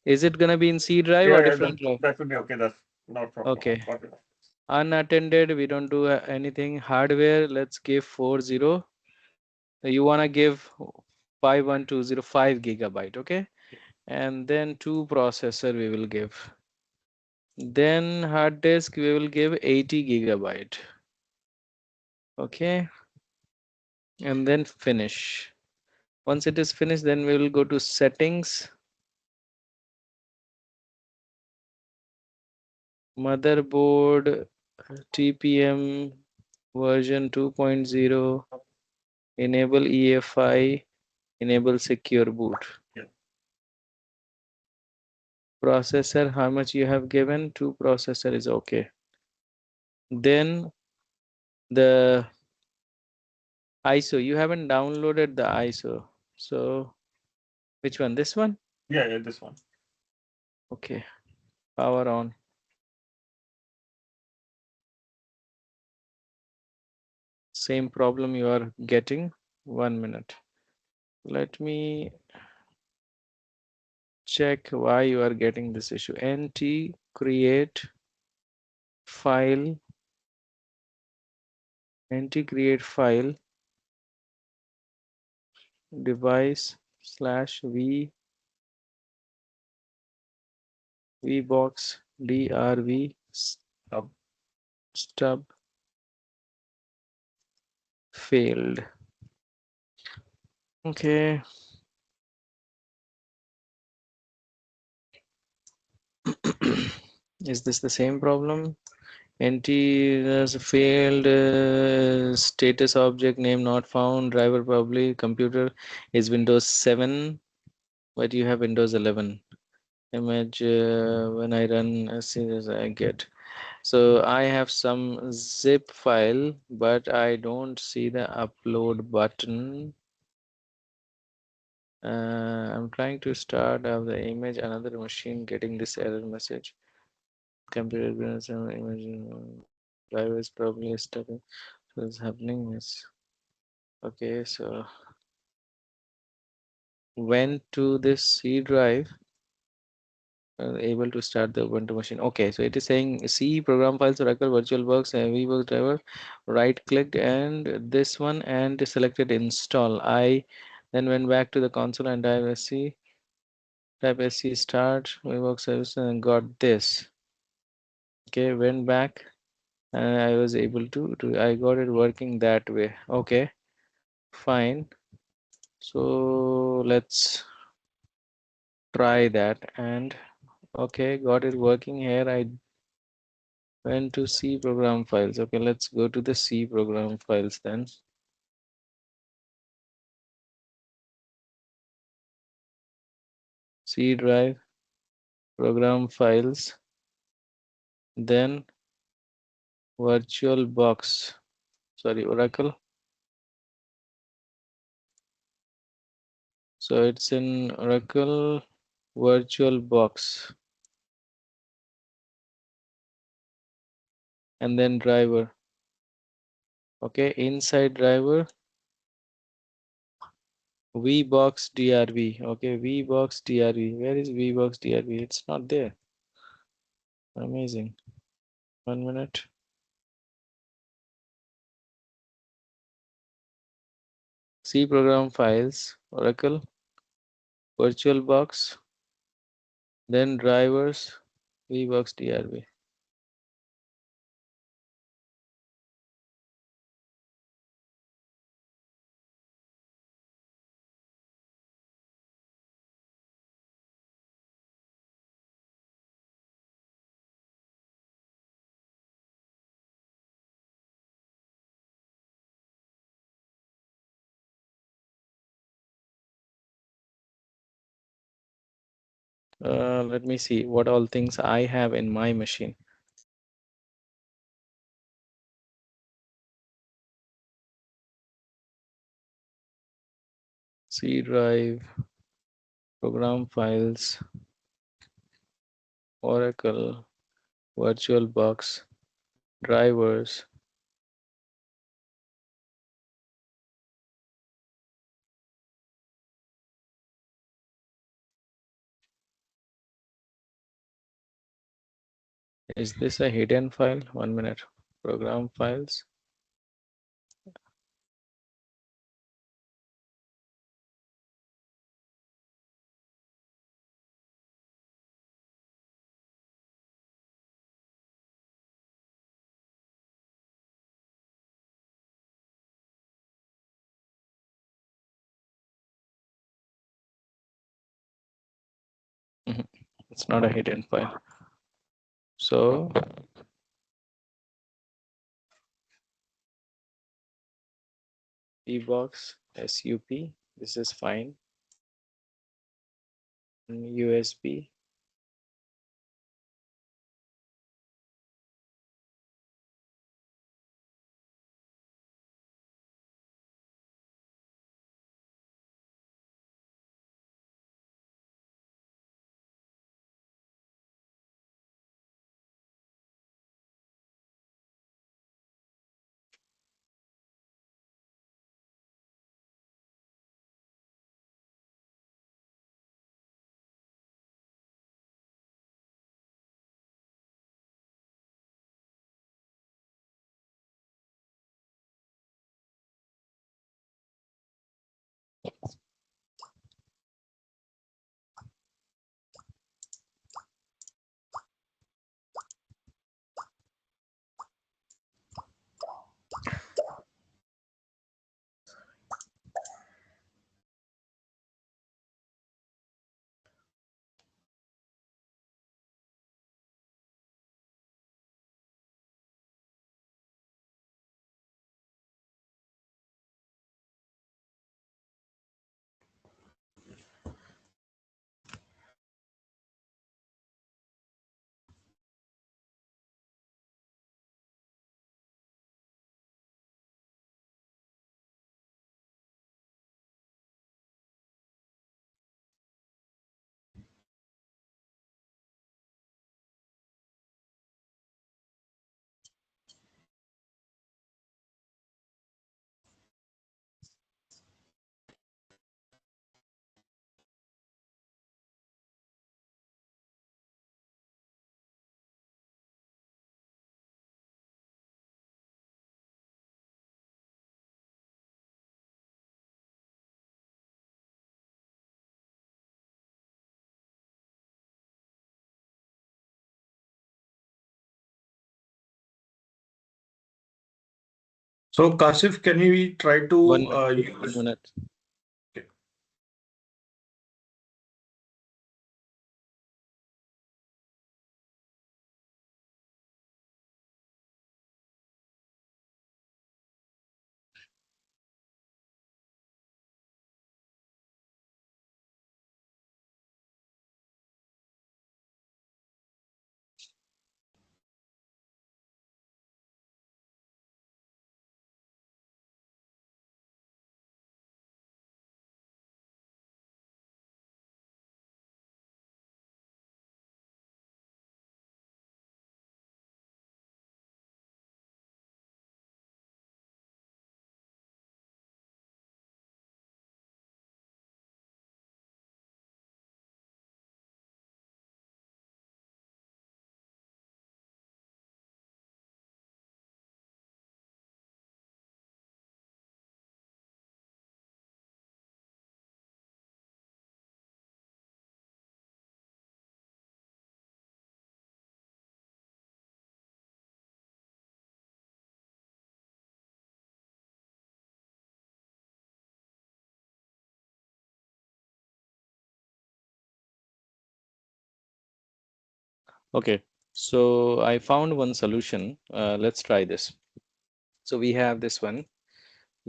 Is it gonna be in C drive or different drive? That would be okay. That's not a problem. Okay. Got it. Unattended, we don't do anything. Hardware, let's give 40. You wanna give 51205 gigabyte, okay? And then 2 processor we will give. Then hard disk we will give 80 gigabyte. Okay. And then finish. Once it is finished, then we will go to settings. Motherboard, TPM version 2.0, enable EFI, enable secure boot. Yeah. Processor, how much you have given? 2 processor is okay. Then the ISO, you haven't downloaded the ISO. So which one? This one? Yeah, this one. Okay. Power on. Same problem you are getting. 1 minute. Let me check why you are getting this issue. NT create file, device slash vbox drv stub failed. Okay. Is this the same problem? NT has failed, status object name not found, driver probably, computer is Windows 7, but you have Windows 11. Image, when I run as soon as I get. So I have some zip file, but I don't see the upload button. I'm trying to start of the image, another machine getting this error message. computer business and imagine driver is probably stuck. So it's happening. Yes. Okay, so went to this C drive, able to start the Ubuntu machine. Okay, so it is saying C program files, Oracle, VirtualBox, and VBox driver. Right clicked and this one and selected install. I then went back to the console and type SC start VBox service and got this. Okay, went back and I was able to do. I got it working that way. Okay, fine. So let's try that and okay, got it working here. I went to C program files. Okay, let's go to the C program files then. C drive, program files, then VirtualBox. Sorry, Oracle. So it's in Oracle VirtualBox and then driver. Okay, inside driver VBox DRV. Okay, VBox DRV. Where is VBox DRV? It's not there. Amazing. 1 minute. C program files, Oracle, VirtualBox, then drivers, VBox DRV. Let me see what all things I have in my machine. C drive, program files, Oracle, VirtualBox, drivers. Is this a hidden file? 1 minute. Program files. Mhm. It's not a hidden file. So VBox, SUP, this is fine. USB. So Kashif, can we try to One use? minute. Okay. Okay, so I found one solution. Let's try this. So we have this one,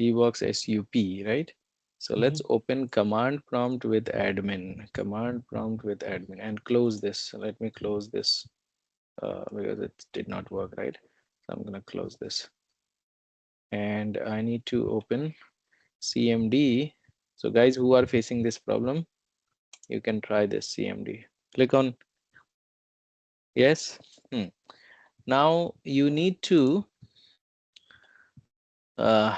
eworks sup, right? So let's open command prompt with admin, and close this. Let me close this because it did not work, right? So I'm gonna close this, and I need to open CMD. So guys who are facing this problem, you can try this CMD. Click on yes. Now you need to uh,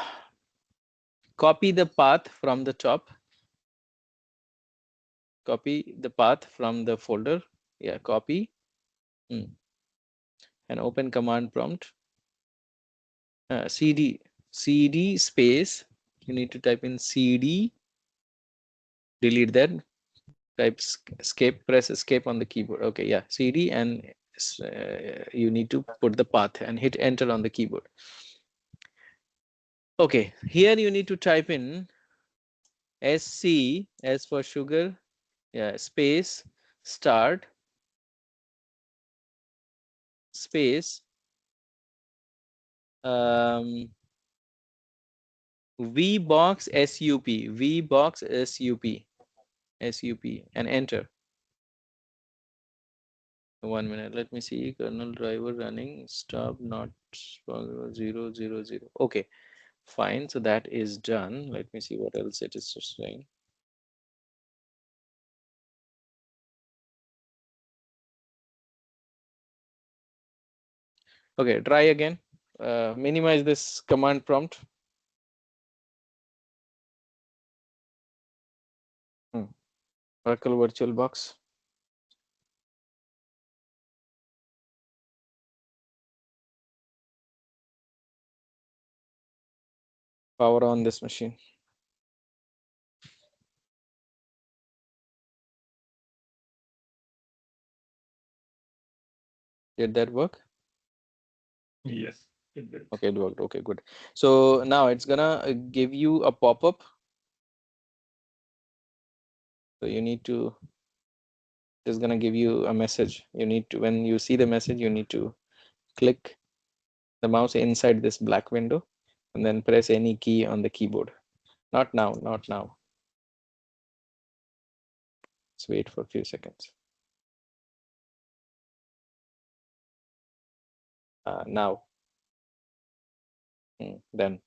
copy the path from the top, copy the path from the folder. Yeah, copy and open command prompt. cd space, you need to type in cd, delete that, type escape, press escape on the keyboard. Okay, yeah, cd, and you need to put the path and hit enter on the keyboard. Okay, here you need to type in SC as for sugar, yeah, space start space vbox sup and enter. 1 minute, let me see. Kernel driver running, stop, not 000. Okay, fine, so that is done. Let me see what else it is saying. Okay, try again. Minimize this command prompt. Oracle VirtualBox. Power on this machine. Did that work? Yes, it did. Okay, it worked. Okay, good. So now it's gonna give you a pop-up. So you need to, it's gonna give you a message. You need to, when you see the message, you need to click the mouse inside this black window and then press any key on the keyboard. Not now, not now. Let's wait for a few seconds. Now, then.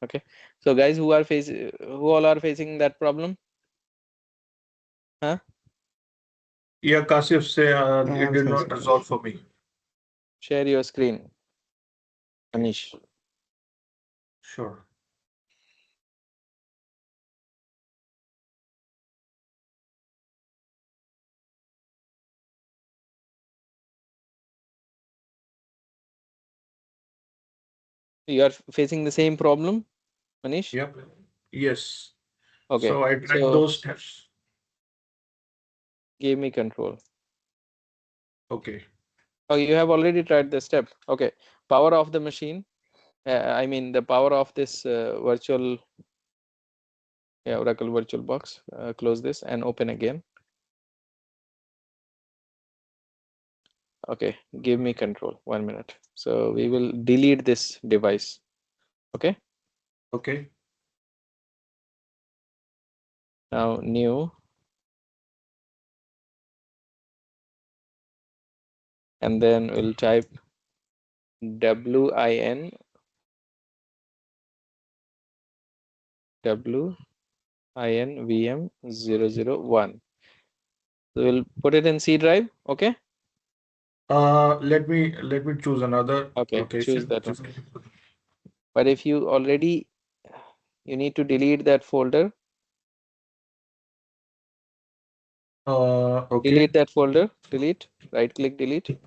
Okay. So guys who are facing, who all are facing that problem? Huh? Yeah, Kashif, say Yeah, it I'm did not facing. resolve for me. Share your screen, Anish. Sure. You are facing the same problem, Anish? Yep. Yes. Okay. So I tried So those steps. give me control. Okay. Oh, you have already tried the step. Okay. Power off the machine I mean the power of this virtual, Oracle VirtualBox. Close this and open again. Okay, give me control, 1 minute. So we will delete this device. Okay. Okay. Now new, and then we'll type WIN VM 001. So we'll put it in C drive. Okay. Let me choose another Okay, choose location. that one. But if you already, you need to delete that folder. Okay. Delete that folder. Delete. Right click, delete.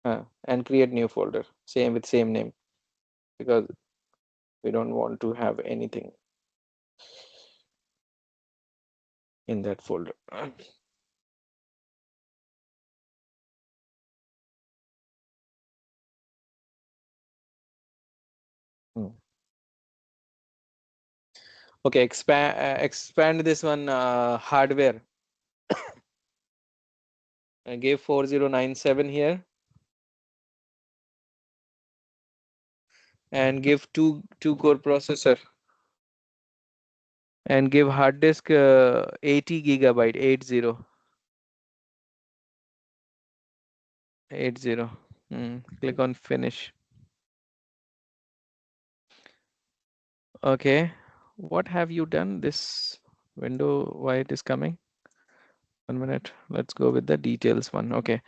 And create new folder. Same with same name, because we don't want to have anything in that folder. Okay, expand this one hardware. I gave 4097 here, and give two core processor, and give hard disk 80 gigabyte, 80. Click on finish. Okay, what have you done? This window, why it is coming? 1 minute. Let's go with the details one. Okay,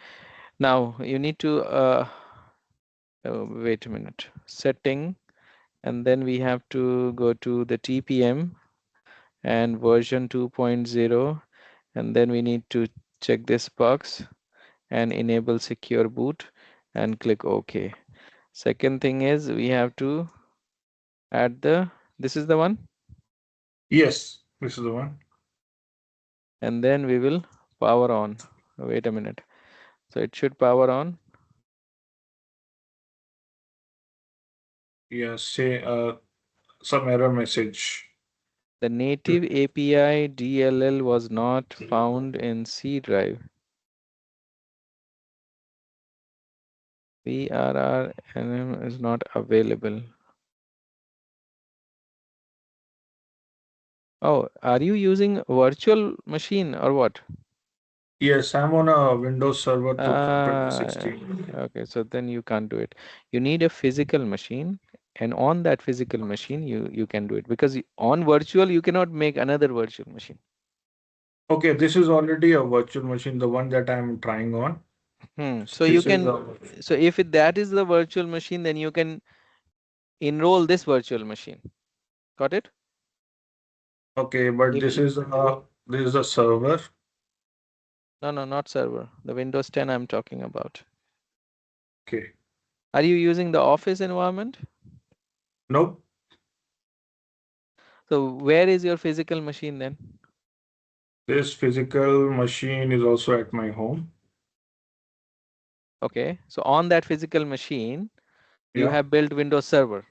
now you need to wait a minute. Setting, and then we have to go to the TPM and version 2.0, and then we need to check this box and enable secure boot and click OK. Second thing is we have to add this is the one, Yes, this is the one. and then we will power on. Wait a minute. So it should power on. Yeah, say some error message. The native API DLL was not found in C drive. VRR is not available. Oh, are you using virtual machine or what? Yes, I'm on a Windows Server Uh, 2016. okay, so then you can't do it. You need a physical machine, and on that physical machine, you can do it, because on virtual you cannot make another virtual machine. Okay, this is already a virtual machine, the one that I'm trying on. So you This is can, so if that is the virtual machine, then you can enroll this virtual machine. Got it? okay, but If this is a server. no, not server. The Windows 10 I'm talking about. Okay. Are you using the Office environment? Nope. So where is your physical machine then? This physical machine is also at my home. Okay, so on that physical machine, you Yeah. have built Windows Server.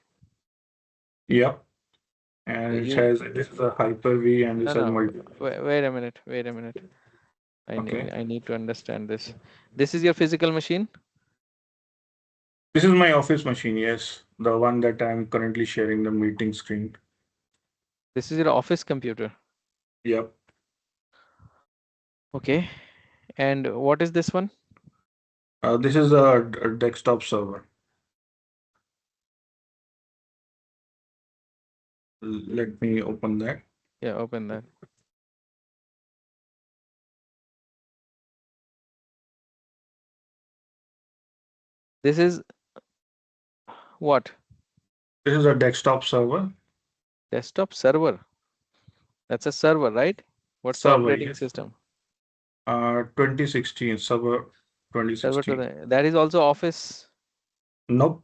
Yep. And it You has this is a Hyper-V and this has no. multi. Wait a minute. Wait a minute. Okay. I need to understand this. This is your physical machine? This is my office machine, yes. The one that I'm currently sharing the meeting screen. This is your office computer. Yep. Okay. And what is this one? This is a desktop server. Let me open that. Yeah, open that. This is what? This is a desktop server. Desktop server. That's a server, right? What's the Server, operating yes. system? 2016, server Server to 2016. that is also Office. Nope.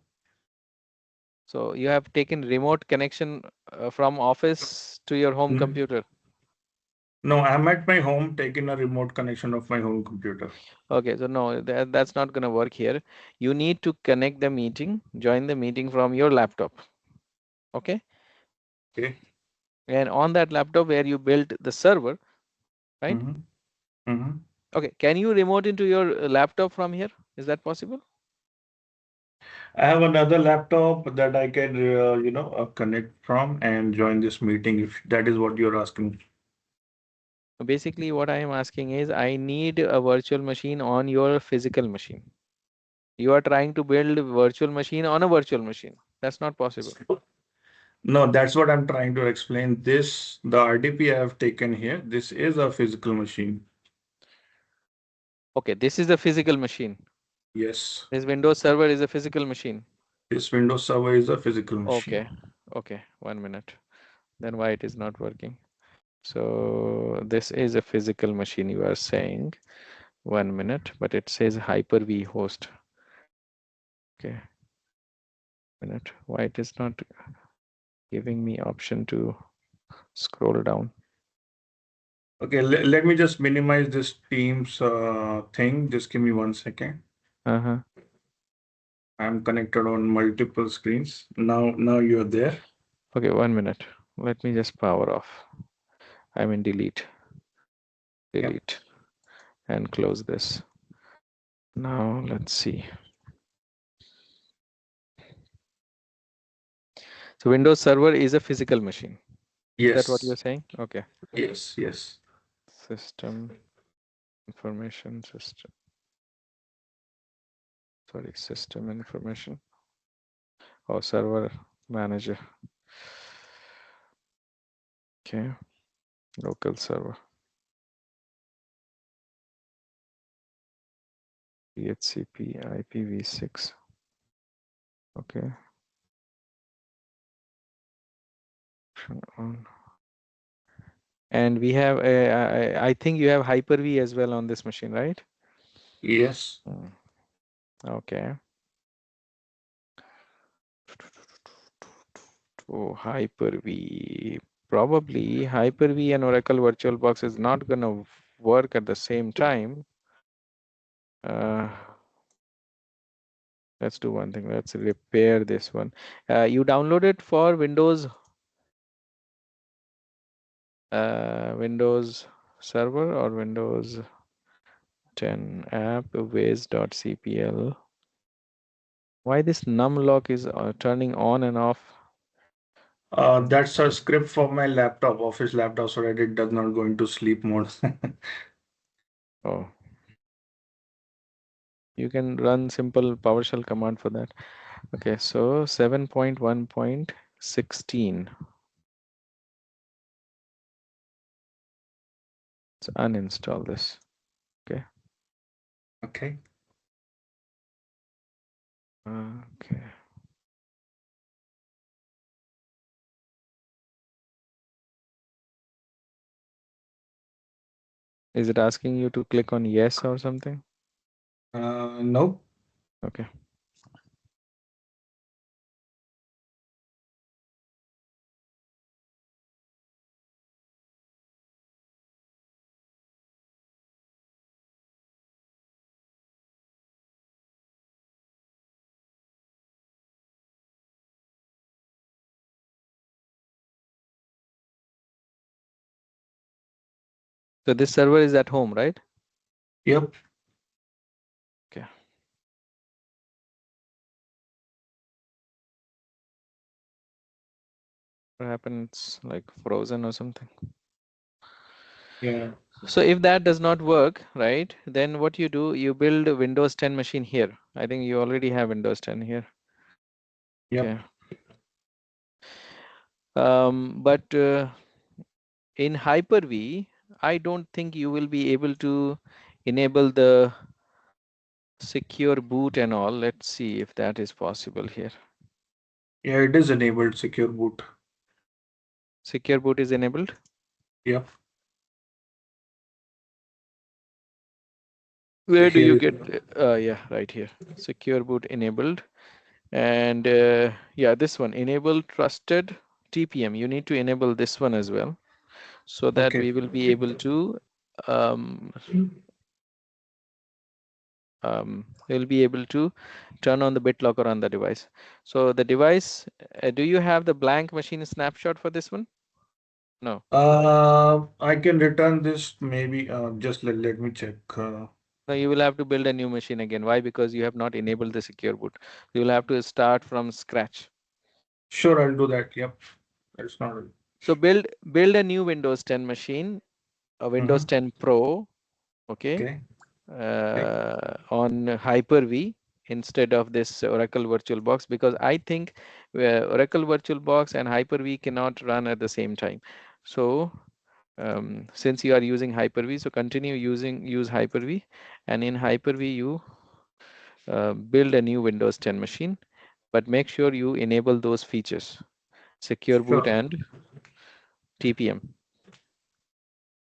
So you have taken remote connection from Office to your home Mm. computer. No, I'm at my home taking a remote connection of my home computer. Okay, so no, that's not going to work here. You need to connect the meeting, join the meeting from your laptop. Okay. Okay. And on that laptop where you built the server, right? Okay. Can you remote into your laptop from here? Is that possible? I have another laptop that I can, connect from and join this meeting if that is what you're asking. Basically, what I am asking is I need a virtual machine on your physical machine. You are trying to build a virtual machine on a virtual machine. That's not possible. No, that's what I'm trying to explain. This, the RDP I have taken here, this is a physical machine. Okay, this is the physical machine. Yes. This Windows Server is a physical machine. This Windows Server is a physical machine. Okay, okay, 1 minute. Then why it is not working? So this is a physical machine you are saying. 1 minute, but it says Hyper-V host. Okay, minute. Why it is not giving me option to scroll down? Okay, let me just minimize this Teams thing. Just give me 1 second. Uh-huh. I'm connected on multiple screens. Now you're there. Okay, 1 minute. Let me just power off. I mean delete and close this. Now let's see. So Windows Server is a physical machine. Is that what you're Yes. saying? Okay. Yes. System information system. Sorry, system information. Oh, server manager. Okay. Local server. DHCP IPv6. Okay. On. And we have I think you have Hyper-V as well on this machine, right? Yes. Okay. Oh, Hyper-V. Probably Hyper-V and Oracle VirtualBox is not gonna work at the same time. Let's do one thing. Let's repair this one. You downloaded for Windows Windows Server or Windows 10 app ways.cpl. Why this numlock is turning on and off? That's a script for my laptop, office laptop, so that it does not go into sleep mode. Oh, you can run simple PowerShell command for that. Okay, so 7.1.16. Let's uninstall this. Okay. Okay. Okay. Is it asking you to click on yes or something? No. Okay. So this server is at home, right? Yep. Okay. What happened? It's like frozen or something. Yeah. So if that does not work, right, then what you do, you build a Windows 10 machine here. I think you already have Windows 10 here. Yep. Okay. But in Hyper-V, I don't think you will be able to enable the secure boot and all. Let's see if that is possible here. Yeah, it is enabled secure boot. Secure boot is enabled. Yep. Where do you Here. get? Yeah, right here. Secure boot enabled. And yeah, this one, enable trusted TPM. You need to enable this one as well. so that Okay. we will be able to we'll be able to turn on the BitLocker on the device. So the device, do you have the blank machine snapshot for this one? No. I can return this maybe. Just let me check. No, you will have to build a new machine again. Why? Because you have not enabled the secure boot. You will have to start from scratch. Sure, I'll do that. Yep, that's not. So build a new Windows 10 machine, a Windows 10 Pro, okay, Okay. Okay. on Hyper-V instead of this Oracle VirtualBox, because I think Oracle VirtualBox and Hyper-V cannot run at the same time. So since you are using Hyper-V, so continue use Hyper-V, and in Hyper-V you build a new Windows 10 machine, but make sure you enable those features, secure boot Sure. and TPM.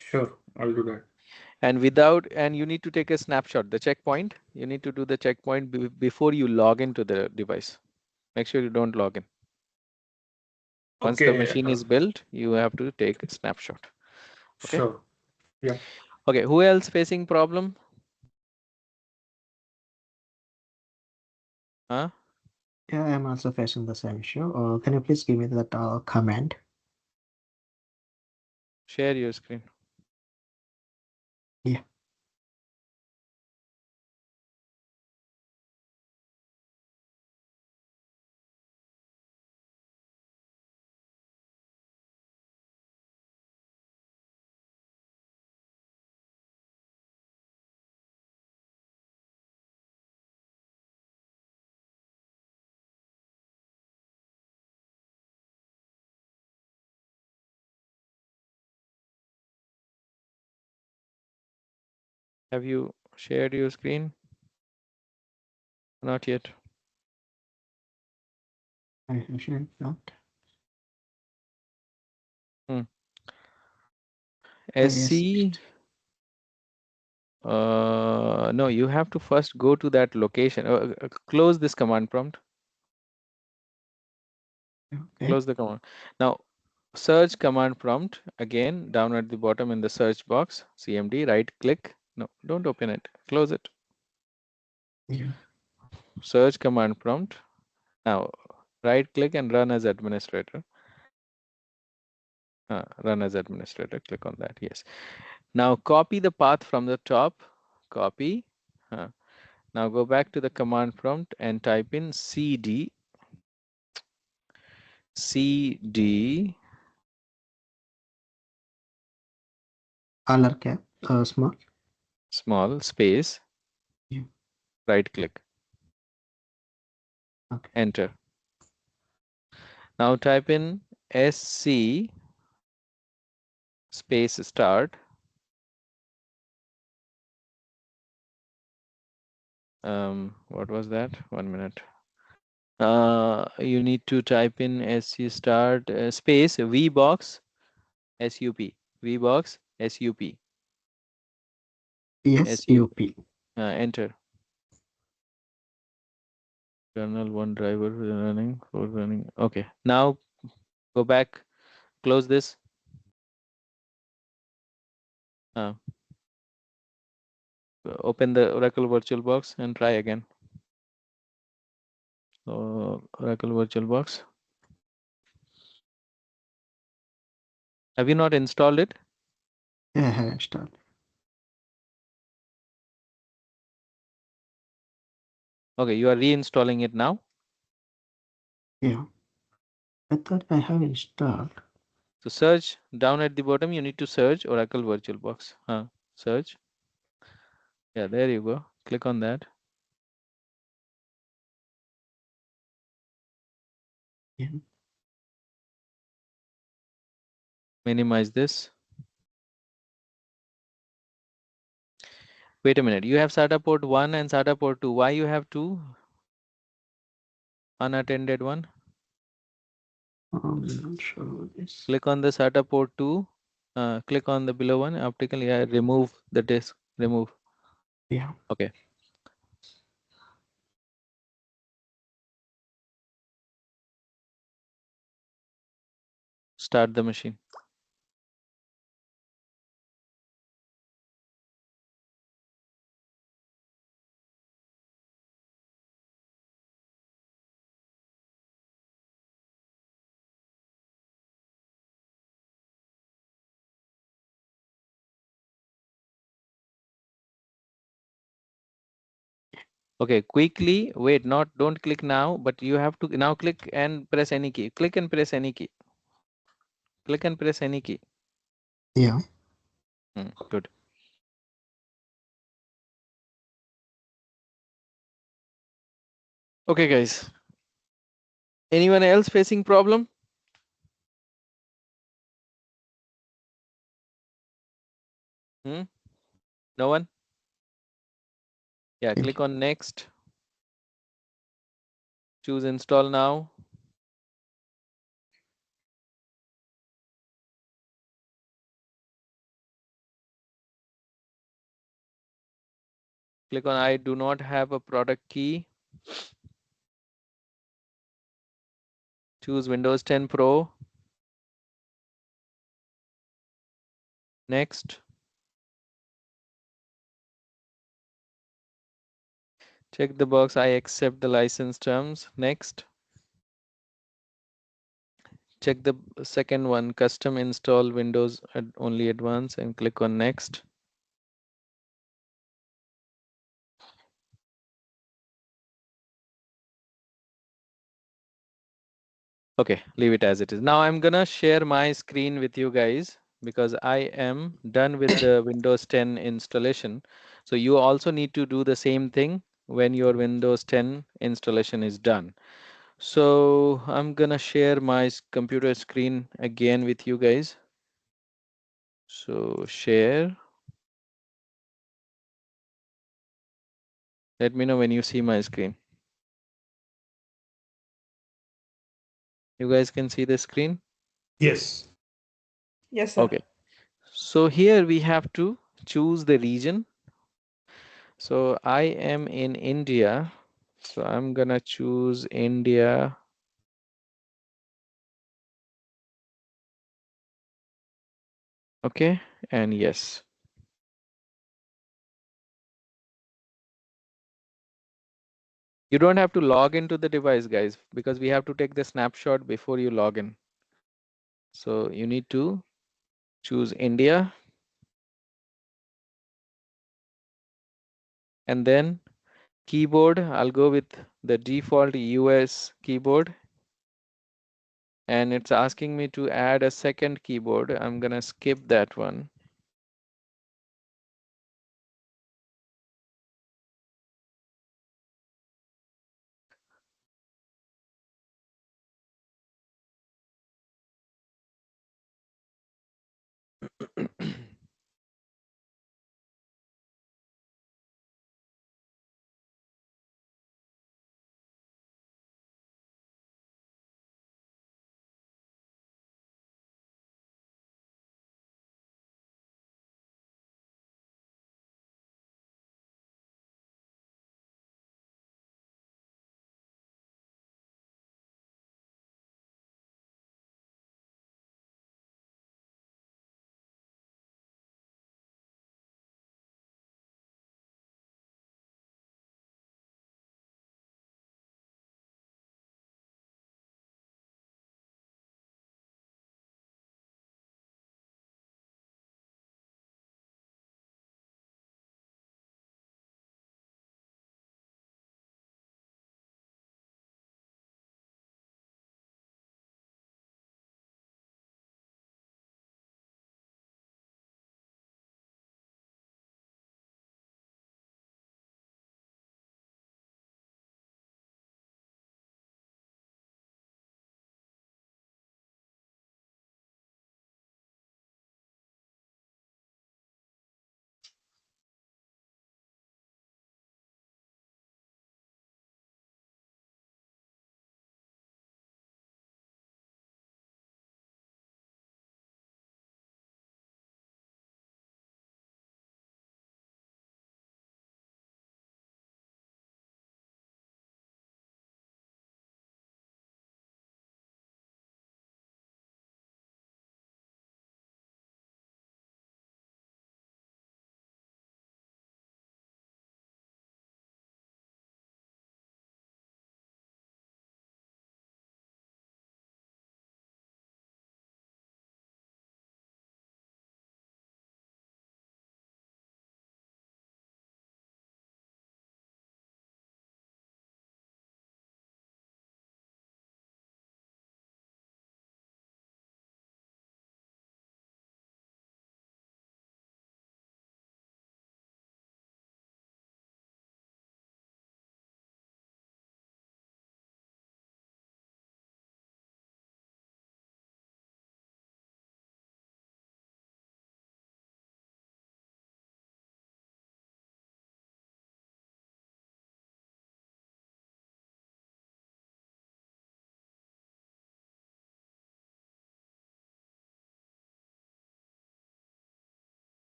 Sure, I'll do that. And you need to take a snapshot, the checkpoint. You need to do the checkpoint before you log into the device. Make sure you don't log in. Once the Okay. machine is built, you have to take a snapshot. Okay. Sure. Yeah. Okay. Who else facing problem? Huh? Yeah, I'm also facing the same issue. Can you please give me that command? Share your screen. Yeah. Have you shared your screen? Not yet. I should not. Yes. SC. No, you have to first go to that location. Close this command prompt. Okay. Close the command. Now, search command prompt again down at the bottom in the search box. CMD, right click. No, don't open it. Close it. Yeah. Search command prompt. Now, right click and run as administrator. Run as administrator. Click on that. Yes. Now, copy the path from the top. Copy. Now, go back to the command prompt and type in cd Color cap. Small. small space, Yeah. right click, Okay. enter. Now type in SC space start. What was that? 1 minute. You need to type in SC start space VBox SUP. VBox SUP. Yes, UP. Enter. Kernel 1 driver running for running. Okay. Now go back. Close this. Open the Oracle VirtualBox and try again. Oracle VirtualBox. Have you not installed it? Yeah, I have installed. Okay, you are reinstalling it now. Yeah. I thought I have installed. So search down at the bottom. You need to search Oracle VirtualBox. Search. Yeah, there you go. Click on that. Yeah. Minimize this. Wait a minute. You have SATA port 1 and SATA port 2. Why you have two? Unattended one. I'm not sure what this. Click on the SATA port 2. Click on the below one. Optical. Yeah, remove the disk. Remove. Yeah. Okay. Start the machine. Okay, quickly wait, don't click now, but you have to now click and press any key. Click and press any key. Click and press any key. Yeah. Good. Okay, guys. Anyone else facing problem? No one? Yeah, click on next. Choose install now. Click on I do not have a product key. Choose Windows 10 Pro. Next. Check the box I accept the license terms. Next. Check the second one, custom install Windows only advanced, and click on next. Okay, leave it as it is. Now I'm gonna share my screen with you guys because I am done with the Windows 10 installation. So you also need to do the same thing when your Windows 10 installation is done. So I'm gonna share my computer screen again with you guys. So share. Let me know when you see my screen. You guys can see the screen? Yes. Yes, sir. Okay. So here we have to choose the region. So I am in India. So I'm gonna choose India. Okay, and yes. You don't have to log into the device, guys, because we have to take the snapshot before you log in. So you need to choose India. And then keyboard, I'll go with the default US keyboard. And it's asking me to add a second keyboard. I'm gonna skip that one.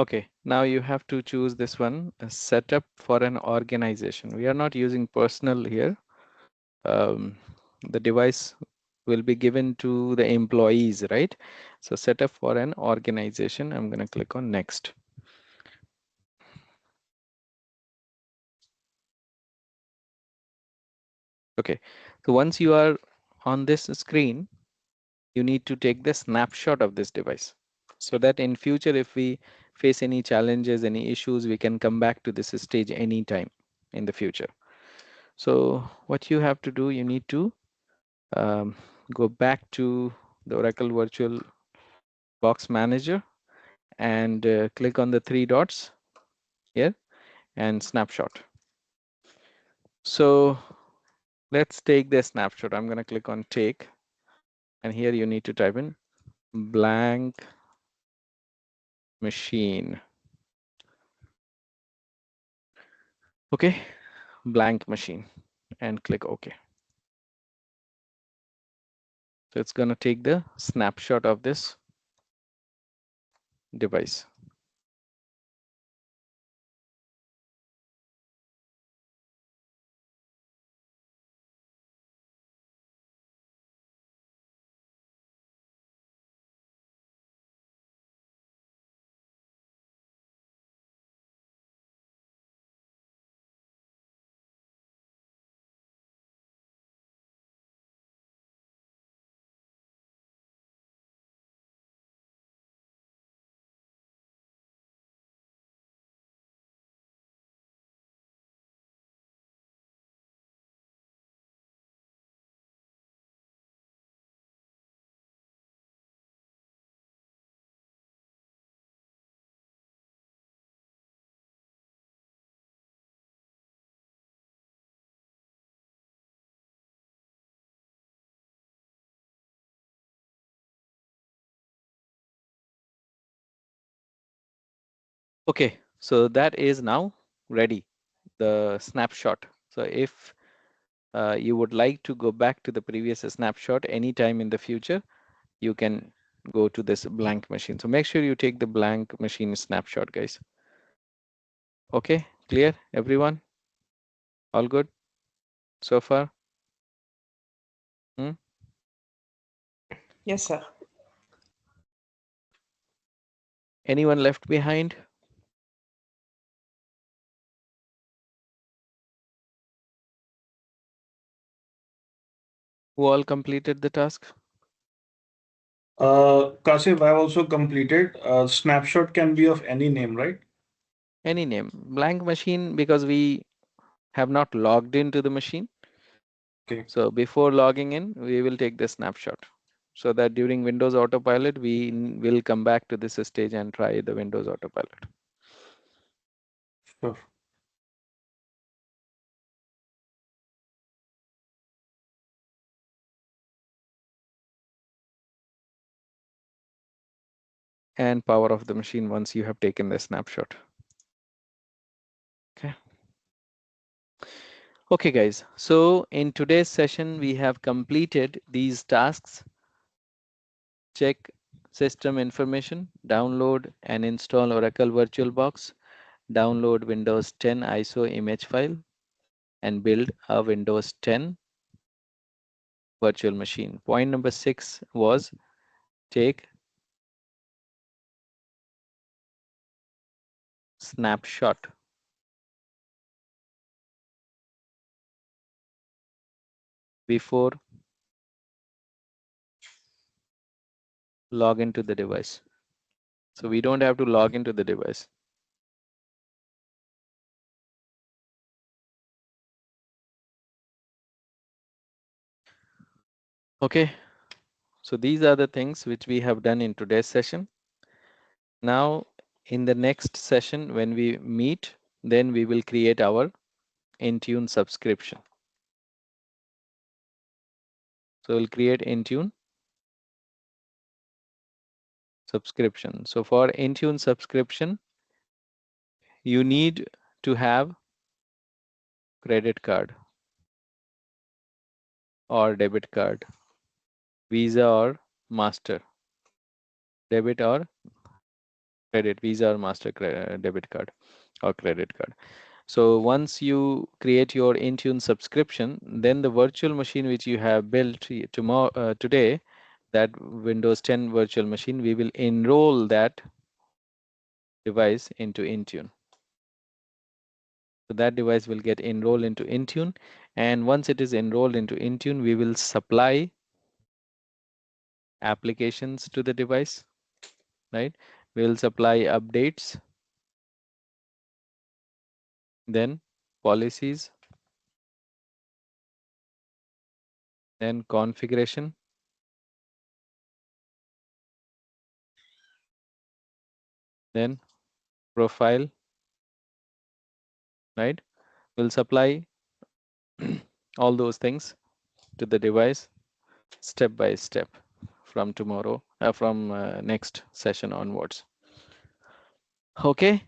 Okay, now you have to choose this one, a setup for an organization. We are not using personal here. The device will be given to the employees, right? So setup for an organization. I'm going to click on next. Okay, so once you are on this screen, you need to take the snapshot of this device so that in future, if we face any challenges, any issues, we can come back to this stage anytime in the future. So what you have to do, you need to go back to the Oracle Virtual Box Manager and click on the three dots here and snapshot. So let's take the snapshot. I'm going to click on take, and here you need to type in blank machine. Okay, blank machine, and click OK. So it's going to take the snapshot of this device. Okay, so that is now ready, the snapshot. So if you would like to go back to the previous snapshot anytime in the future, you can go to this blank machine. So make sure you take the blank machine snapshot, guys. Okay, clear, everyone? All good so far? Hmm? Yes, sir. Anyone left behind? Who all completed the task? Kasif, I've also completed. Snapshot can be of any name, right? Any name. Blank machine because we have not logged into the machine. Okay. So before logging in, we will take the snapshot so that during Windows Autopilot, we will come back to this stage and try the Windows Autopilot. Sure. And power off the machine once you have taken the snapshot. Okay. Okay, guys. So in today's session, we have completed these tasks. Check system information, download and install Oracle VirtualBox, download Windows 10 ISO image file, and build a Windows 10 virtual machine. Point number 6 was take snapshot before log into the device. So we don't have to log into the device. Okay, so these are the things which we have done in today's session. Now, in the next session, when we meet, then we will create our Intune subscription. So we'll create Intune subscription. So for Intune subscription, you need to have credit card or debit card, Visa or Master, debit or credit, Visa or Master debit card or credit card. So once you create your Intune subscription, then the virtual machine which you have built tomorrow today, that Windows 10 virtual machine, we will enroll that device into Intune. So that device will get enrolled into Intune, and once it is enrolled into Intune, we will supply applications to the device, right? We will supply updates, then policies, then configuration, then profile, right? We'll supply all those things to the device step by step from tomorrow, from next session onwards. Okay.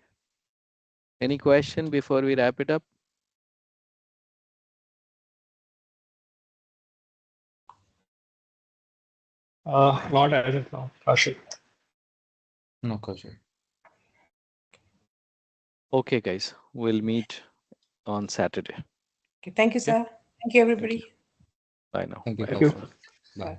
Any question before we wrap it up? Not as of now, Kashif. No, Kaushik. Okay, guys, we'll meet on Saturday. Okay, thank you, Okay. sir. Thank you, Thank you. everybody. Bye now. Thank you, Thank you. Kaushik. Bye.